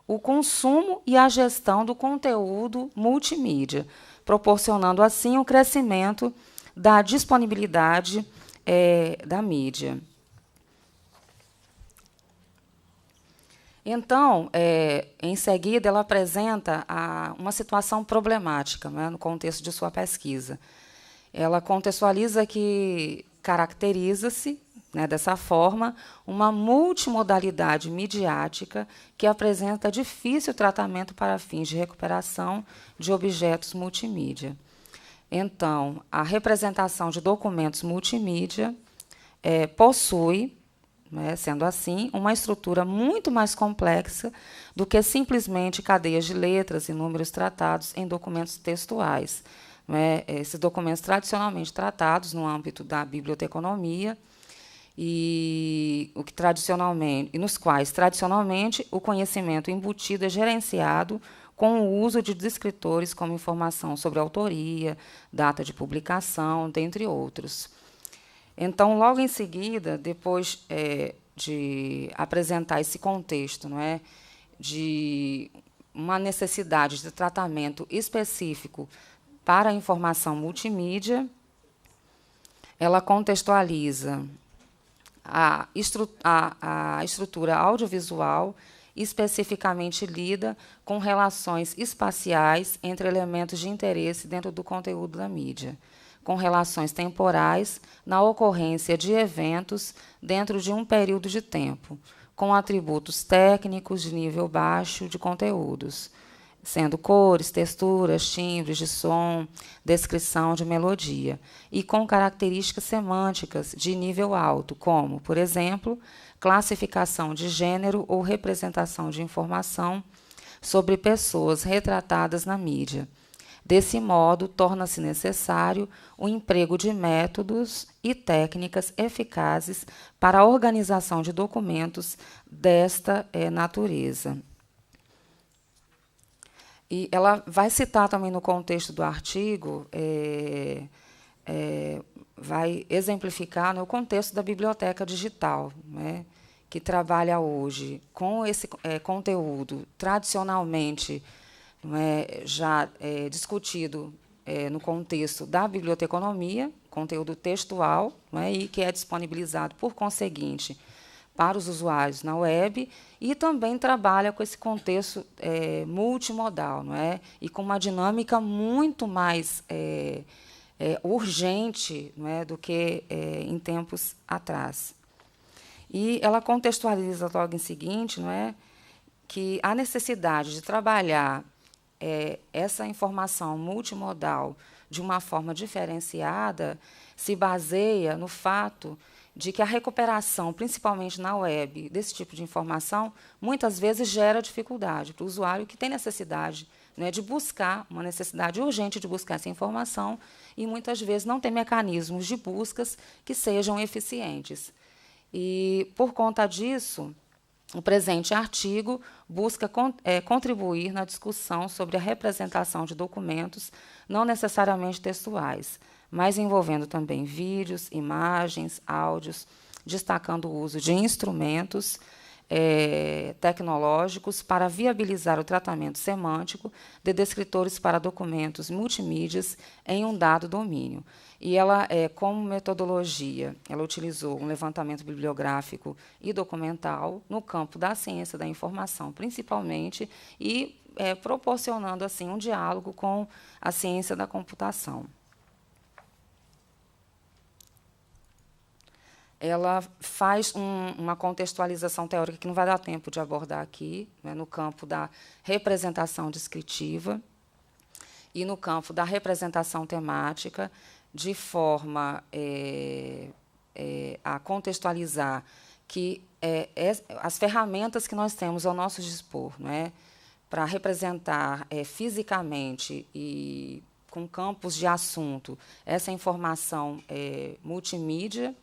o consumo e a gestão do conteúdo multimídia, proporcionando, assim, o crescimento da disponibilidade da mídia. Então, em seguida, ela apresenta uma situação problemática, no contexto de sua pesquisa. Ela contextualiza que caracteriza-se, dessa forma, uma multimodalidade midiática que apresenta difícil tratamento para fins de recuperação de objetos multimídia. Então, a representação de documentos multimídia possui, sendo assim, uma estrutura muito mais complexa do que simplesmente cadeias de letras e números tratados em documentos textuais. Esses documentos tradicionalmente tratados no âmbito da biblioteconomia e nos quais, tradicionalmente, o conhecimento embutido é gerenciado com o uso de descritores como informação sobre autoria, data de publicação, dentre outros. Então, logo em seguida, depois de apresentar esse contexto, de uma necessidade de tratamento específico para a informação multimídia, ela contextualiza a estrutura audiovisual, especificamente lida com relações espaciais entre elementos de interesse dentro do conteúdo da mídia, com relações temporais na ocorrência de eventos dentro de um período de tempo, com atributos técnicos de nível baixo de conteúdos, sendo cores, texturas, timbres de som, descrição de melodia, e com características semânticas de nível alto, como, por exemplo, classificação de gênero ou representação de informação sobre pessoas retratadas na mídia. Desse modo, torna-se necessário o emprego de métodos e técnicas eficazes para a organização de documentos desta natureza. E ela vai citar também no contexto do artigo, vai exemplificar no contexto da biblioteca digital, né, que trabalha hoje com esse conteúdo tradicionalmente já discutido no contexto da biblioteconomia, conteúdo textual, e que é disponibilizado, por conseguinte, para os usuários na web, e também trabalha com esse contexto multimodal, e com uma dinâmica muito mais urgente, do que em tempos atrás. E ela contextualiza logo em seguinte, que a necessidade de trabalhar essa informação multimodal de uma forma diferenciada se baseia no fato de que a recuperação, principalmente na web, desse tipo de informação, muitas vezes gera dificuldade para o usuário que tem necessidade de buscar, uma necessidade urgente de buscar essa informação, e muitas vezes não tem mecanismos de buscas que sejam eficientes. E, por conta disso, o presente artigo busca contribuir na discussão sobre a representação de documentos não necessariamente textuais, mas envolvendo também vídeos, imagens, áudios, destacando o uso de instrumentos tecnológicos para viabilizar o tratamento semântico de descritores para documentos multimídias em um dado domínio. E ela, como metodologia, ela utilizou um levantamento bibliográfico e documental no campo da ciência da informação, principalmente, e proporcionando assim um diálogo com a ciência da computação. Ela faz uma contextualização teórica que não vai dar tempo de abordar aqui, no campo da representação descritiva e no campo da representação temática, de forma a contextualizar que as ferramentas que nós temos ao nosso dispor, para representar fisicamente e com campos de assunto essa informação multimídia,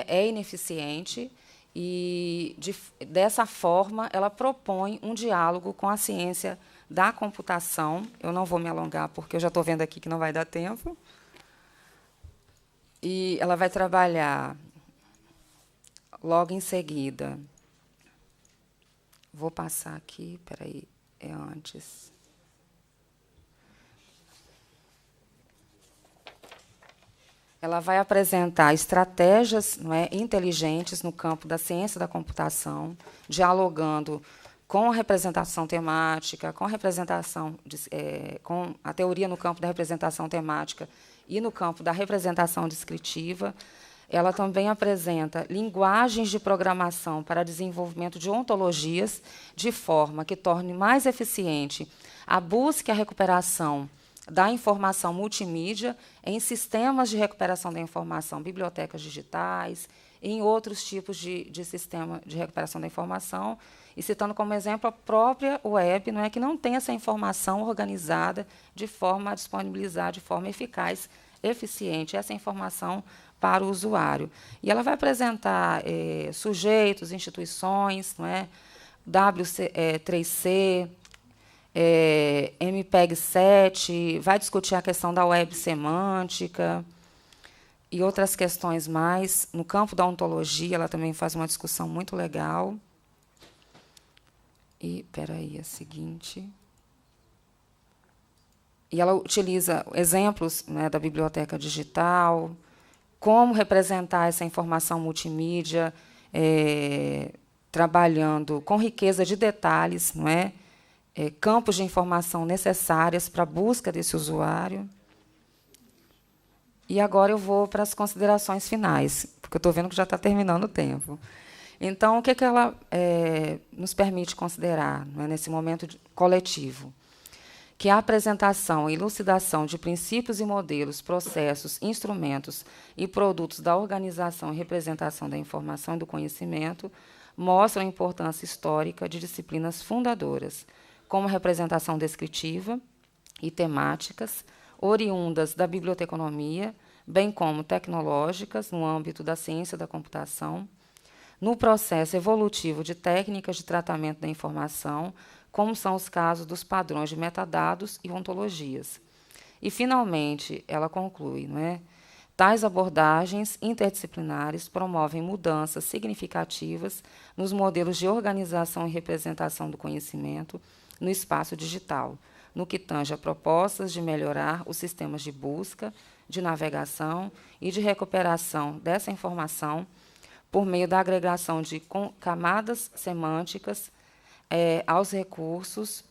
é ineficiente, e, dessa forma, ela propõe um diálogo com a ciência da computação. Eu não vou me alongar, porque eu já estou vendo aqui que não vai dar tempo. E ela vai trabalhar, logo em seguida, vou passar aqui, espera aí, antes. Ela vai apresentar estratégias inteligentes no campo da ciência da computação, dialogando com a representação temática, com a teoria no campo da representação temática e no campo da representação descritiva. Ela também apresenta linguagens de programação para desenvolvimento de ontologias, de forma que torne mais eficiente a busca e a recuperação da informação multimídia em sistemas de recuperação da informação, bibliotecas digitais, e em outros tipos de sistema de recuperação da informação, e citando como exemplo a própria web, que não tem essa informação organizada de forma a disponibilizar de forma eficaz, eficiente, essa informação para o usuário. E ela vai apresentar sujeitos, instituições, W3C, MPEG-7, vai discutir a questão da web semântica e outras questões mais. No campo da ontologia, ela também faz uma discussão muito legal. E, espera aí, a seguinte. E ela utiliza exemplos da biblioteca digital, como representar essa informação multimídia, trabalhando com riqueza de detalhes, não é? Campos de informação necessárias para a busca desse usuário. E agora eu vou para as considerações finais, porque eu estou vendo que já está terminando o tempo. Então, o que ela nos permite considerar, não é, nesse momento coletivo? Que a apresentação e elucidação de princípios e modelos, processos, instrumentos e produtos da organização e representação da informação e do conhecimento mostram a importância histórica de disciplinas fundadoras, como a representação descritiva e temáticas, oriundas da biblioteconomia, bem como tecnológicas, no âmbito da ciência da computação, no processo evolutivo de técnicas de tratamento da informação, como são os casos dos padrões de metadados e ontologias. E, finalmente, ela conclui, não é? Tais abordagens interdisciplinares promovem mudanças significativas nos modelos de organização e representação do conhecimento no espaço digital, no que tange a propostas de melhorar os sistemas de busca, de navegação e de recuperação dessa informação por meio da agregação de camadas semânticas aos recursos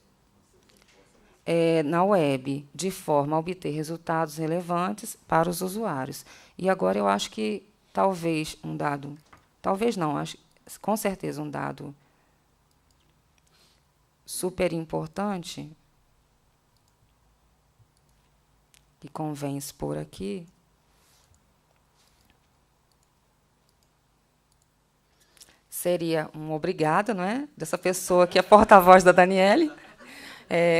na web, de forma a obter resultados relevantes para os usuários. E agora eu acho que talvez um dado, talvez não, acho, com certeza um dado super importante, que convém expor aqui, seria um obrigado, não é? Dessa pessoa que é porta-voz da Daniele,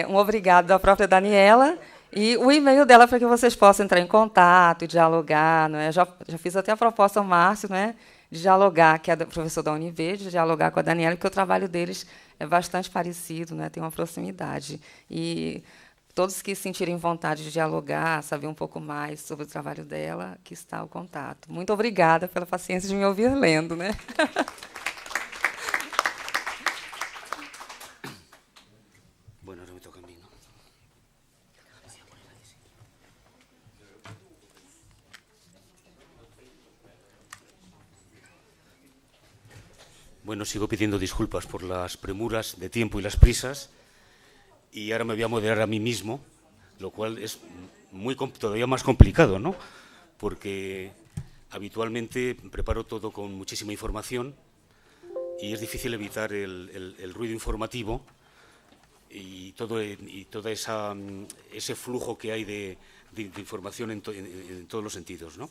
um obrigado da própria Daniela, e o e-mail dela para que vocês possam entrar em contato e dialogar. Não é? Já fiz até a proposta ao Márcio, não é? De dialogar, que é professor da UNB, de dialogar com a Daniela, porque o trabalho deles é bastante parecido, né? Tem uma proximidade. E todos que sentirem vontade de dialogar, saber um pouco mais sobre o trabalho dela, aqui está o contato. Muito obrigada pela paciência de me ouvir lendo, né? Bueno, ahora me toca a mí, ¿no? Bueno, sigo pidiendo disculpas por las premuras de tiempo y las prisas, y ahora me voy a moderar a mí mismo, lo cual es todavía más complicado, ¿no? Porque habitualmente preparo todo con muchísima información y es difícil evitar el ruido informativo y todo ese flujo que hay de información en todos los sentidos, ¿no?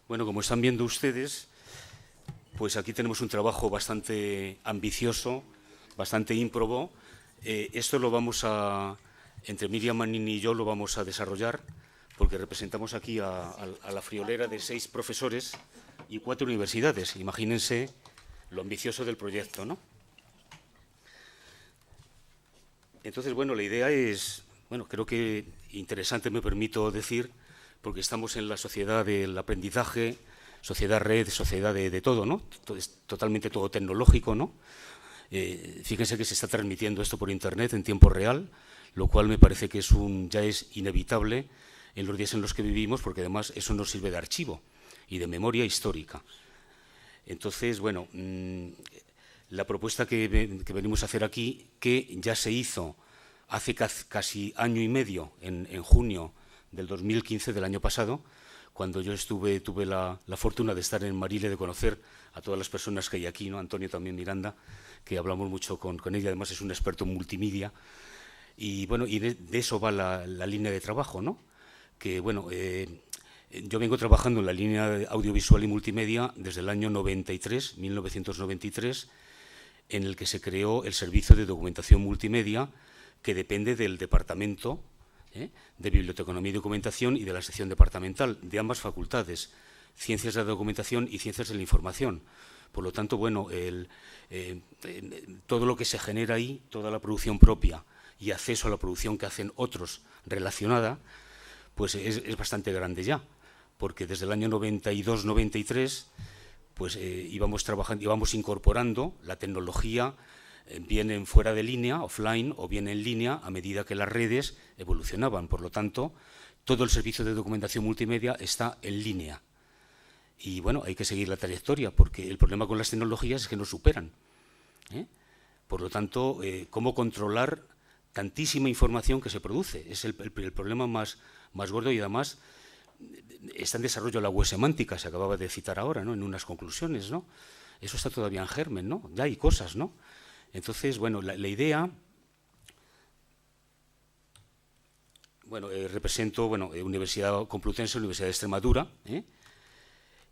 Bueno, como están viendo ustedes, pues aquí tenemos un trabajo bastante ambicioso, bastante ímprobo. Esto lo vamos entre Miriam Manini y yo lo vamos a desarrollar, porque representamos aquí a la friolera de 6 profesores y 4 universidades. Imagínense lo ambicioso del proyecto, ¿no? Entonces, bueno, la idea es, bueno, creo que interesante, me permito decir, porque estamos en la sociedad del aprendizaje, sociedad red, sociedad de todo, ¿no? Es totalmente todo tecnológico, ¿no? Fíjense que se está transmitiendo esto por Internet en tiempo real, lo cual me parece que ya es inevitable en los días en los que vivimos, porque además eso nos sirve de archivo y de memoria histórica. Entonces, bueno, la propuesta que venimos a hacer aquí, que ya se hizo hace casi año y medio, en junio del 2015, del año pasado, cuando yo tuve la fortuna de estar en Marile, de conocer a todas las personas que hay aquí, ¿no? Antonio también Miranda, que hablamos mucho con ella, además es un experto en multimedia, y bueno, y de eso va la línea de trabajo, ¿no? Que bueno, yo vengo trabajando en la línea de audiovisual y multimedia desde el año 1993, en el que se creó el Servicio de Documentación Multimedia, que depende del Departamento de Biblioteconomía y Documentación y de la sección departamental de ambas facultades, Ciencias de la Documentación y Ciencias de la Información. Por lo tanto, bueno, todo lo que se genera ahí, toda la producción propia y acceso a la producción que hacen otros relacionada, pues es bastante grande ya. porque desde el año 92-93 pues, íbamos incorporando la tecnología bien fuera de línea, offline, o bien en línea, a medida que las redes evolucionaban. Por lo tanto, todo el servicio de documentación multimedia está en línea. Y bueno, hay que seguir la trayectoria, porque el problema con las tecnologías es que nos superan. Por lo tanto, ¿cómo controlar tantísima información que se produce? Es el problema más gordo, y además está en desarrollo la web semántica, se acababa de citar ahora, ¿no?, en unas conclusiones, ¿no? Eso está todavía en germen, ¿no? Ya hay cosas, ¿no? Entonces, bueno, la idea... Bueno, represento, Universidad Complutense, Universidad de Extremadura,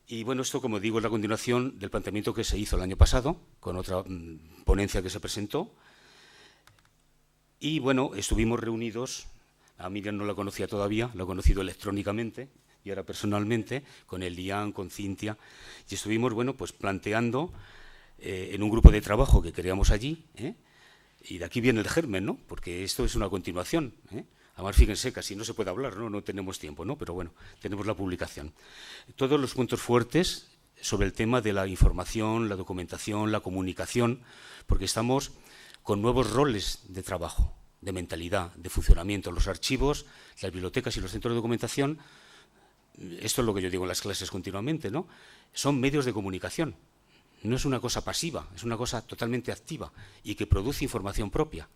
y bueno, esto, como digo, es la continuación del planteamiento que se hizo el año pasado, con otra ponencia que se presentó. Y bueno, estuvimos reunidos, a Miriam no la conocía todavía, la he conocido electrónicamente y ahora personalmente, con Elian, con Cintia, y estuvimos, bueno, pues planteando en un grupo de trabajo que creamos allí, y de aquí viene el germen, ¿no?, porque esto es una continuación, Además, fíjense, casi no se puede hablar, ¿no? No tenemos tiempo, ¿no? Pero bueno, tenemos la publicación. Todos los puntos fuertes sobre el tema de la información, la documentación, la comunicación, porque estamos con nuevos roles de trabajo, de mentalidad, de funcionamiento. Los archivos, las bibliotecas y los centros de documentación, esto es lo que yo digo en las clases continuamente, ¿no?, son medios de comunicación. No es una cosa pasiva, es una cosa totalmente activa y que produce información propia.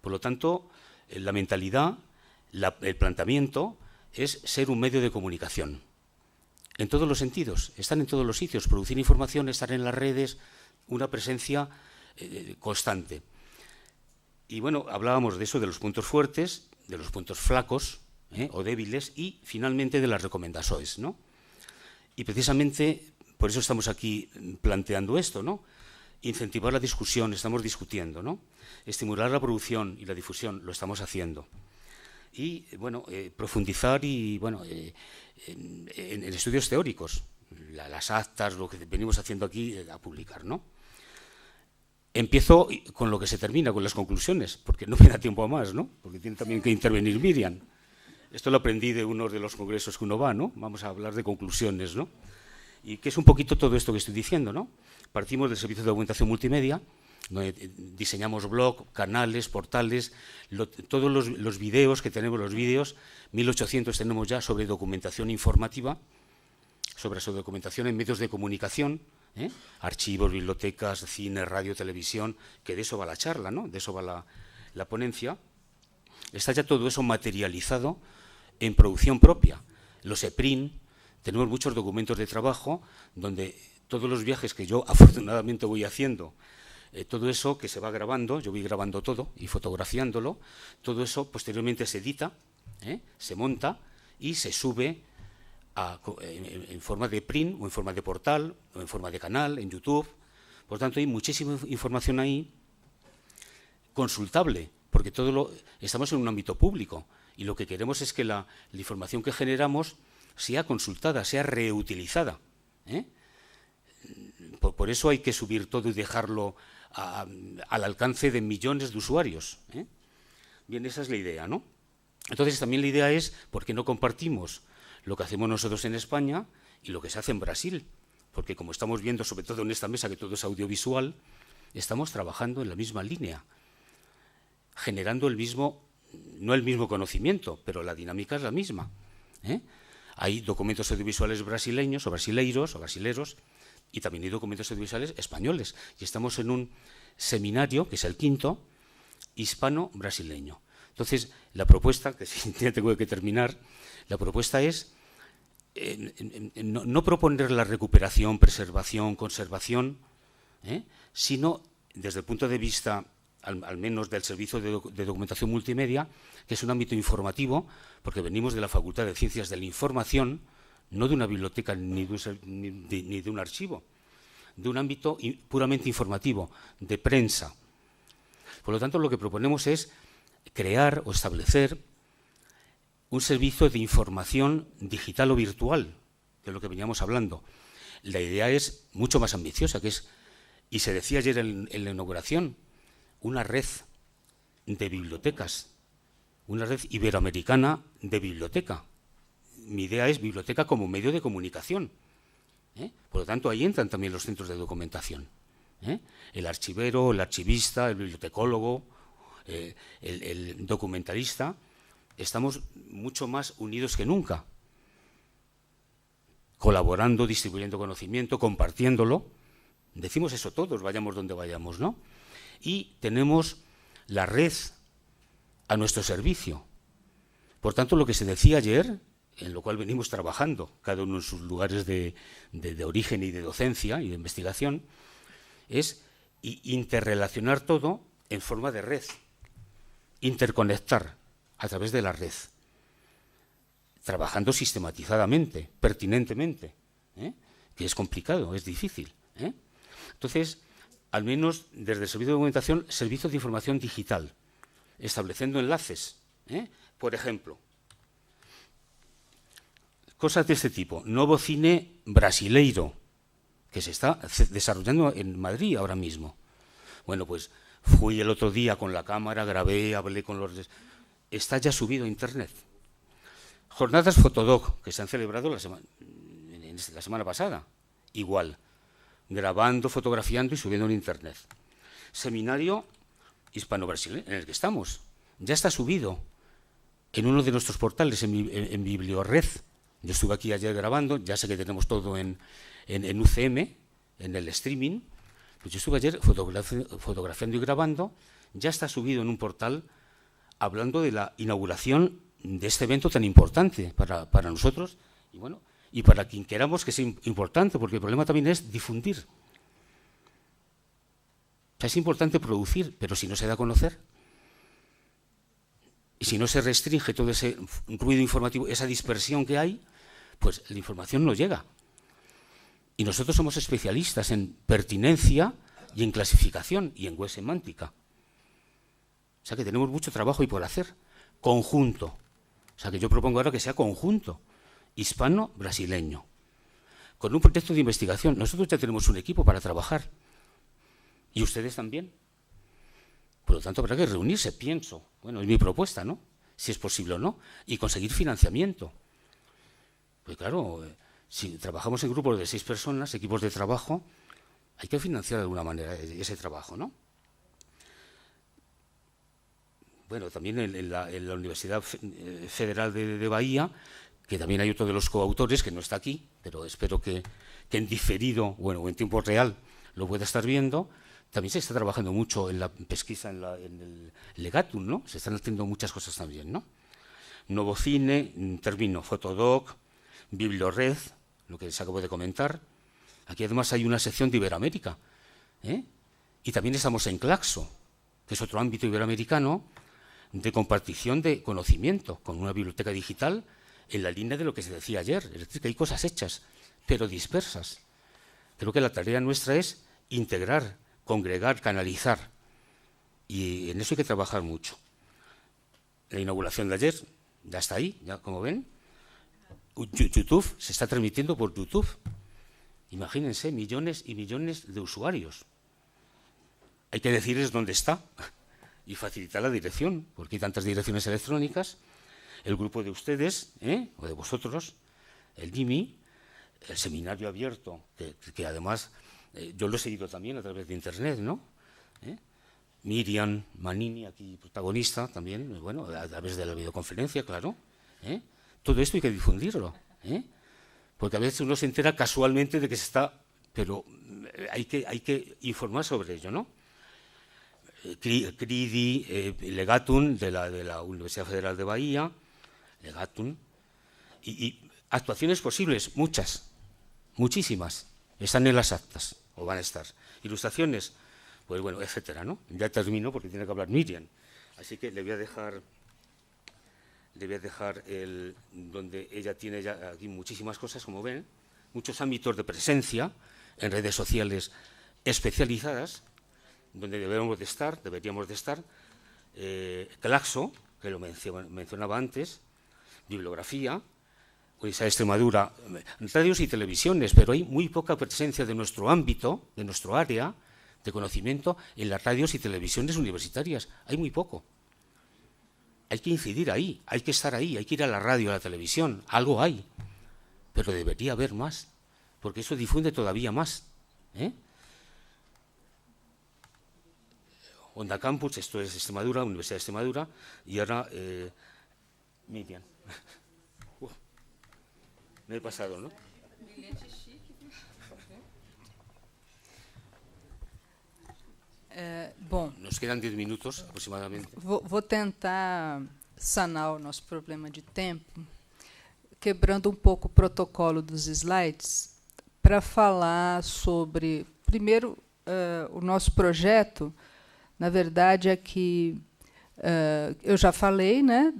Por lo tanto, la mentalidad, el planteamiento es ser un medio de comunicación. En todos los sentidos, están en todos los sitios, producir información, estar en las redes, una presencia constante. Y bueno, hablábamos de eso, de los puntos fuertes, de los puntos flacos o débiles, y finalmente de las recomendaciones, ¿no? Y precisamente por eso estamos aquí planteando esto, ¿no? Incentivar la discusión, estamos discutiendo, ¿no? Estimular la producción y la difusión, lo estamos haciendo. Y, bueno, profundizar y, bueno, en estudios teóricos, las actas, lo que venimos haciendo aquí, a publicar, ¿no? Empiezo con lo que se termina, con las conclusiones, porque no me da tiempo a más, ¿no? Porque tiene también que intervenir Miriam. Esto lo aprendí de uno de los congresos que uno va, ¿no? Vamos a hablar de conclusiones, ¿no? Y que es un poquito todo esto que estoy diciendo, ¿no? Partimos del servicio de documentación multimedia, donde diseñamos blog, canales, portales, todos los videos que tenemos, 1800 tenemos ya sobre documentación informativa, sobre su documentación en medios de comunicación, archivos, bibliotecas, cine, radio, televisión, que de eso va la charla, ¿no? De eso va la ponencia. Está ya todo eso materializado en producción propia. Los EPRIN, tenemos muchos documentos de trabajo donde todos los viajes que yo afortunadamente voy haciendo, todo eso que se va grabando, yo voy grabando todo y fotografiándolo, todo eso posteriormente se edita, se monta y se sube en forma de print o en forma de portal o en forma de canal, en YouTube. Por tanto, hay muchísima información ahí consultable, porque estamos en un ámbito público y lo que queremos es que la información que generamos sea consultada, sea reutilizada. Por eso hay que subir todo y dejarlo al alcance de millones de usuarios. Bien, esa es la idea, ¿no? Entonces, también la idea es, ¿por qué no compartimos lo que hacemos nosotros en España y lo que se hace en Brasil? Porque como estamos viendo, sobre todo en esta mesa, que todo es audiovisual, estamos trabajando en la misma línea, generando no el mismo conocimiento, pero la dinámica es la misma. Hay documentos audiovisuales brasileños o brasileiros o brasileros, y también hay documentos audiovisuales españoles. Y estamos en un seminario, que es el 5º, hispano-brasileño. Entonces, la propuesta, que ya tengo que terminar, la propuesta es no proponer la recuperación, preservación, conservación, sino desde el punto de vista, al menos del servicio de documentación multimedia, que es un ámbito informativo, porque venimos de la Facultad de Ciencias de la Información, no de una biblioteca ni de un archivo, de un ámbito puramente informativo, de prensa. Por lo tanto, lo que proponemos es crear o establecer un servicio de información digital o virtual, de lo que veníamos hablando. La idea es mucho más ambiciosa, y se decía ayer en la inauguración, una red de bibliotecas, una red iberoamericana de biblioteca. mi idea es biblioteca como medio de comunicación. Por lo tanto, ahí entran también los centros de documentación. El archivero, el archivista, el bibliotecólogo, el documentalista, estamos mucho más unidos que nunca, colaborando, distribuyendo conocimiento, compartiéndolo. Decimos eso todos, vayamos donde vayamos, ¿no? Y tenemos la red a nuestro servicio. Por tanto, lo que se decía ayer, en lo cual venimos trabajando, cada uno en sus lugares de origen y de docencia y de investigación, es interrelacionar todo en forma de red, interconectar a través de la red, trabajando sistematizadamente, pertinentemente, que es complicado, es difícil. Entonces, al menos desde el servicio de documentación, servicio de información digital, estableciendo enlaces. Por ejemplo, cosas de este tipo. Novo cine brasileiro, que se está desarrollando en Madrid ahora mismo. Bueno, pues fui el otro día con la cámara, grabé, hablé con los... Está ya subido a Internet. Jornadas Fotodoc, que se han celebrado la semana pasada. Igual, grabando, fotografiando y subiendo en Internet. Seminario hispano-brasileño, en el que estamos. Ya está subido en uno de nuestros portales, en Bibliored. Yo estuve aquí ayer grabando, ya sé que tenemos todo en UCM, en el streaming. Pues yo estuve ayer fotografiando y grabando, ya está subido en un portal hablando de la inauguración de este evento tan importante para nosotros y, bueno, y para quien queramos que sea importante, porque el problema también es difundir. O sea, es importante producir, pero si no se da a conocer, y si no se restringe todo ese ruido informativo, esa dispersión que hay, pues la información no llega. Y nosotros somos especialistas en pertinencia y en clasificación y en web semántica. O sea que tenemos mucho trabajo y por hacer. Conjunto. O sea que yo propongo ahora que sea conjunto, hispano-brasileño. Con un proyecto de investigación. Nosotros ya tenemos un equipo para trabajar. Y ustedes también. Por lo tanto, habrá que reunirse, pienso. Bueno, es mi propuesta, ¿no? Si es posible o no. Y conseguir financiamiento. Pues claro, si trabajamos en grupos de 6 personas, equipos de trabajo, hay que financiar de alguna manera ese trabajo, ¿no? Bueno, también en la Universidad Federal de Bahía, que también hay otro de los coautores, que no está aquí, pero espero que en diferido, bueno, o en tiempo real, lo pueda estar viendo. También se está trabajando mucho en la pesquisa en el Legatum, ¿no? Se están haciendo muchas cosas también, ¿no? Novo cine, termino, Fotodoc, Bibliored, lo que les acabo de comentar. Aquí además hay una sección de Iberoamérica, y también estamos en Claxo, que es otro ámbito iberoamericano de compartición de conocimiento, con una biblioteca digital en la línea de lo que se decía ayer. Es decir, que hay cosas hechas, pero dispersas. Creo que la tarea nuestra es integrar, congregar, canalizar, y en eso hay que trabajar mucho. La inauguración de ayer ya está ahí, ya como ven. YouTube se está transmitiendo por YouTube. Imagínense, millones y millones de usuarios. Hay que decirles dónde está y facilitar la dirección, porque hay tantas direcciones electrónicas. El grupo de ustedes, o de vosotros, el DIMI, el seminario abierto, que además yo lo he seguido también a través de Internet, ¿no? Miriam Manini, aquí protagonista también, bueno, a través de la videoconferencia, claro. Todo esto hay que difundirlo, porque a veces uno se entera casualmente de que se está, pero hay que informar sobre ello, ¿no? CRIDI, Legatum, de la Universidad Federal de Bahía, Legatum, y actuaciones posibles, muchas, muchísimas, están en las actas, o van a estar. Ilustraciones, pues bueno, etcétera, ¿no? Ya termino porque tiene que hablar Miriam, así que le voy a dejar donde ella tiene ya aquí muchísimas cosas, como ven, muchos ámbitos de presencia en redes sociales especializadas, donde deberíamos de estar. Claxo, que lo mencionaba antes, bibliografía, Universidad de Extremadura, radios y televisiones, pero hay muy poca presencia de nuestro ámbito, de nuestro área de conocimiento en las radios y televisiones universitarias. Hay muy poco. hay que incidir ahí, hay que estar ahí, hay que ir a la radio, a la televisión, algo hay, pero debería haber más, porque eso difunde todavía más. Onda Campus, esto es Extremadura, Universidad de Extremadura, y ahora Miriam. Me he pasado, ¿no? Bom, nos quedan 10 minutos aproximadamente. Vou tentar sanar o nosso problema de tempo, quebrando um pouco o protocolo dos slides, para falar sobre, primeiro, o nosso projeto. Na verdade, é que eu já falei, né,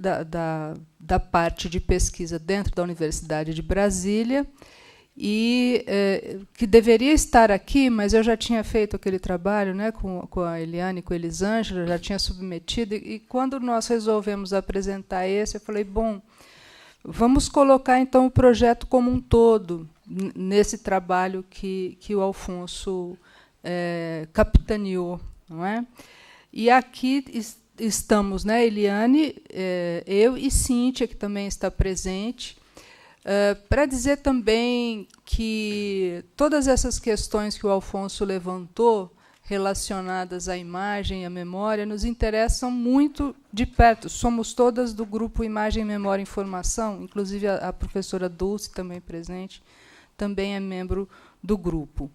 da parte de pesquisa dentro da Universidade de Brasília, e que deveria estar aqui, mas eu já tinha feito aquele trabalho, né, com a Eliane e com a Elisângela, já tinha submetido, e quando nós resolvemos apresentar esse, eu falei, bom, vamos colocar, então, o projeto como um todo, nesse trabalho que o Alfonso capitaneou, não é? E aqui estamos, né, Eliane, eu e Cíntia, que também está presente, para dizer também que todas essas questões que o Alfonso levantou, relacionadas à imagem e à memória, nos interessam muito de perto. Somos todas do grupo Imagem, Memória e Informação, inclusive a professora Dulce, também presente, também é membro do grupo.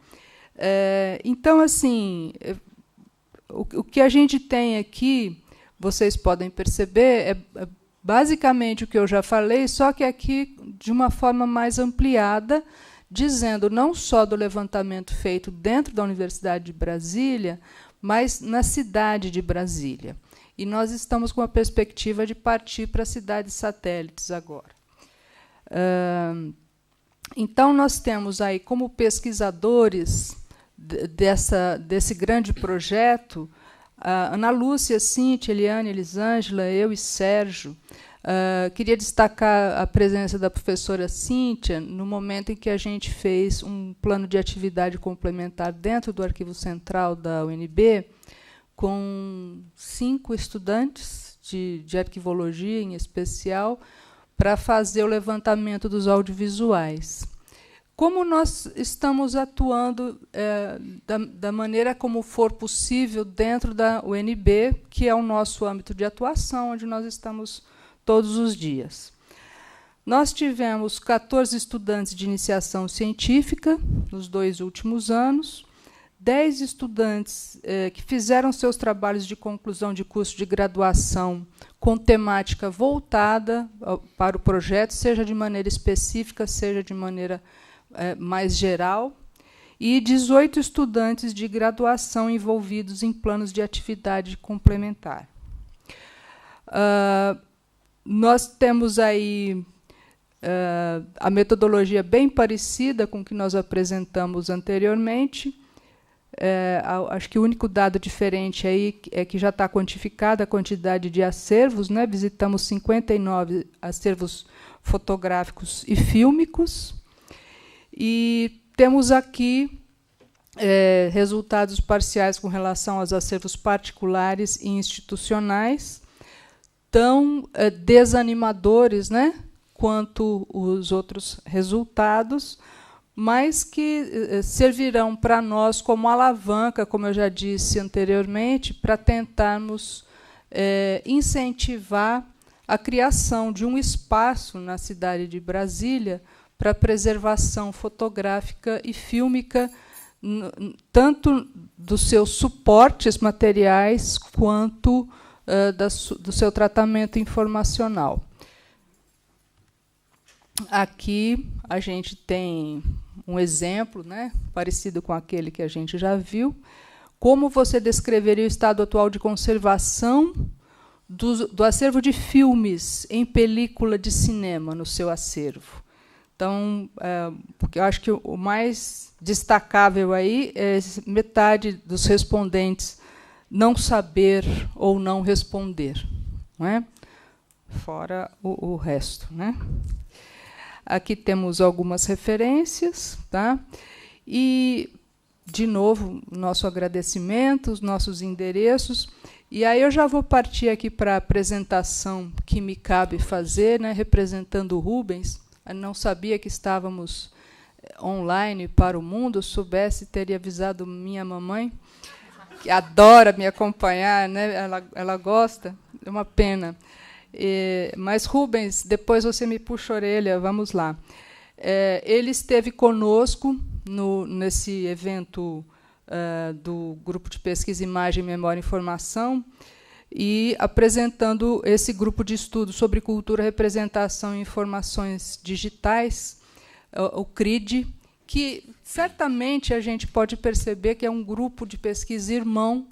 Então, assim, o que a gente tem aqui, vocês podem perceber, é basicamente o que eu já falei, só que aqui de uma forma mais ampliada, dizendo não só do levantamento feito dentro da Universidade de Brasília, mas na cidade de Brasília. E nós estamos com a perspectiva de partir para cidades satélites agora. Então, nós temos aí, como pesquisadores desse grande projeto, Ana Lúcia, Cíntia, Eliane, Elisângela, eu e Sérgio. Queria destacar a presença da professora Cíntia no momento em que a gente fez um plano de atividade complementar dentro do Arquivo Central da UNB, com 5 estudantes de arquivologia, em especial, para fazer o levantamento dos audiovisuais. Como nós estamos atuando da maneira como for possível dentro da UNB, que é o nosso âmbito de atuação, onde nós estamos todos os dias. Nós tivemos 14 estudantes de iniciação científica nos 2 últimos anos, 10 estudantes que fizeram seus trabalhos de conclusão de curso de graduação com temática voltada para o projeto, seja de maneira específica, seja de maneira mais geral, e 18 estudantes de graduação envolvidos em planos de atividade complementar. Nós temos aí a metodologia bem parecida com o que nós apresentamos anteriormente. Acho que o único dado diferente aí é que já está quantificada a quantidade de acervos, né? Visitamos 59 acervos fotográficos e fílmicos, e temos aqui resultados parciais com relação aos acervos particulares e institucionais, tão desanimadores, né, quanto os outros resultados, mas que servirão para nós como alavanca, como eu já disse anteriormente, para tentarmos incentivar a criação de um espaço na cidade de Brasília para a preservação fotográfica e fílmica, tanto dos seus suportes materiais quanto do seu tratamento informacional. Aqui a gente tem um exemplo, né, parecido com aquele que a gente já viu. Como você descreveria o estado atual de conservação do acervo de filmes em película de cinema no seu acervo? Então, porque eu acho que o mais destacável aí é metade dos respondentes não saber ou não responder, não é? Fora o resto, né? Aqui temos algumas referências, tá? E, de novo, nosso agradecimento, os nossos endereços. E aí eu já vou partir aqui para a apresentação que me cabe fazer, né, representando o Rubens. Eu não sabia que estávamos online para o mundo. Se soubesse, teria avisado minha mamãe, que adora me acompanhar, né? Ela gosta, é uma pena. Mas, Rubens, depois você me puxa a orelha, vamos lá. Ele esteve conosco nesse evento do Grupo de Pesquisa Imagem, Memória e Informação, e apresentando esse grupo de estudo sobre cultura, representação e informações digitais, o CRID, que certamente a gente pode perceber que é um grupo de pesquisa irmão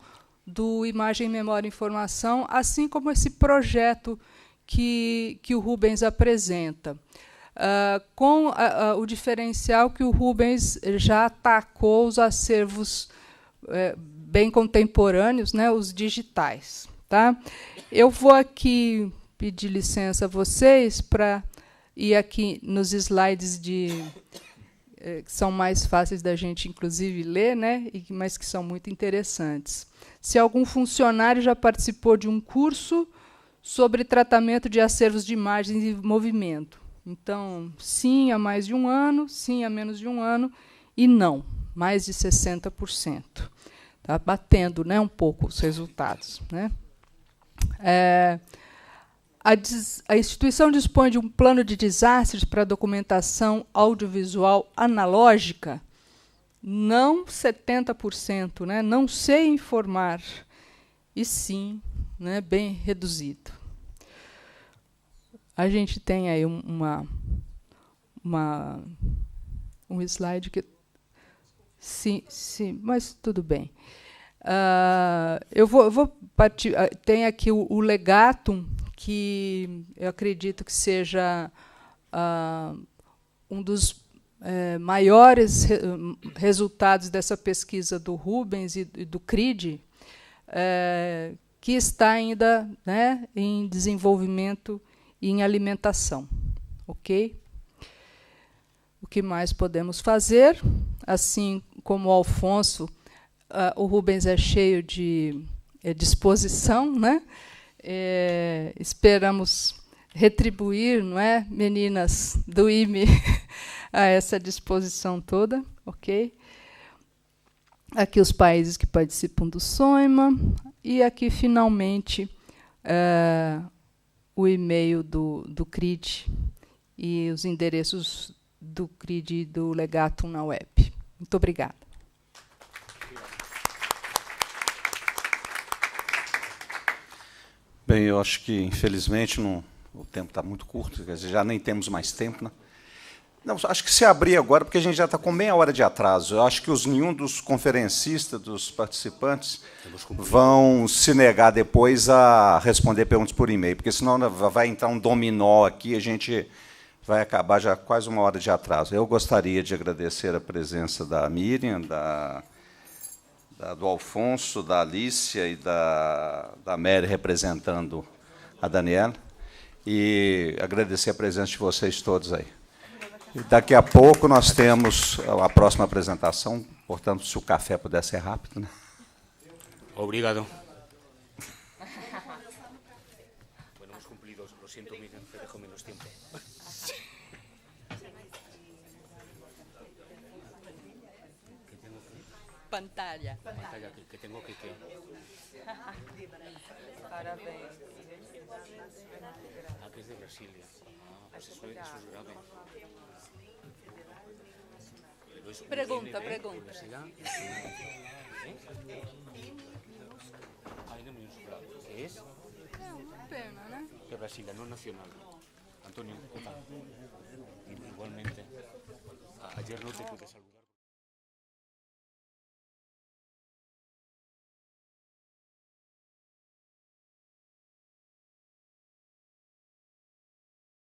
do Imagem, Memória e Informação, assim como esse projeto que o Rubens apresenta. Com o diferencial que o Rubens já atacou os acervos bem contemporâneos, né, os digitais. Tá? Eu vou aqui pedir licença a vocês para ir aqui nos slides que são mais fáceis da gente, inclusive, ler, né, mas que são muito interessantes. Se algum funcionário já participou de um curso sobre tratamento de acervos de imagens em movimento. Então, sim, há mais de um ano, sim, há menos de um ano, e não, mais de 60%. Está batendo, né, um pouco os resultados. Né? A instituição dispõe de um plano de desastres para documentação audiovisual analógica? Não 70%, né, não sei informar, e sim, né, bem reduzido. A gente tem aí um slide que... Sim, mas tudo bem. Eu vou partir... Tem aqui o Legatum, que eu acredito que seja um dos maiores resultados dessa pesquisa do Rubens e do CRID, que está ainda, né, em desenvolvimento e em alimentação. Ok? O que mais podemos fazer? Assim como o Alfonso, o Rubens é cheio de disposição, né? Esperamos retribuir, não é, meninas do IME, a essa disposição toda. Ok? Aqui os países que participam do SOIMA, e aqui, finalmente, o e-mail do CRID e os endereços do CRID e do Legatum na web. Muito obrigada. Bem, eu acho que, infelizmente, o tempo está muito curto, quer dizer, já nem temos mais tempo. Né? Não, acho que se abrir agora, porque a gente já está com meia hora de atraso. Eu acho que nenhum dos conferencistas, dos participantes, vão se negar depois a responder perguntas por e-mail, porque senão vai entrar um dominó aqui, a gente vai acabar já quase uma hora de atraso. Eu gostaria de agradecer a presença da Miriam, do Alfonso, da Alicia e da Mary, representando a Daniela, e agradecer a presença de vocês todos aí. E daqui a pouco nós temos a próxima apresentação, portanto, se o café puder ser rápido. Né? Obrigado. Bueno, hemos cumplido, lo siento, Miriam, te dejo menos tiempo. Pantalla. Pantalla, que tengo que... Parabéns. Ah, que es de Brasilia. Ah, pues eso es grave. Pregunta. Universidad. Ainda minúscula. ¿Qué es? É uma pena, né? De Brasilia, no nacional. Antonio, ¿qué tal? Igualmente. Ayer no te pude saludar.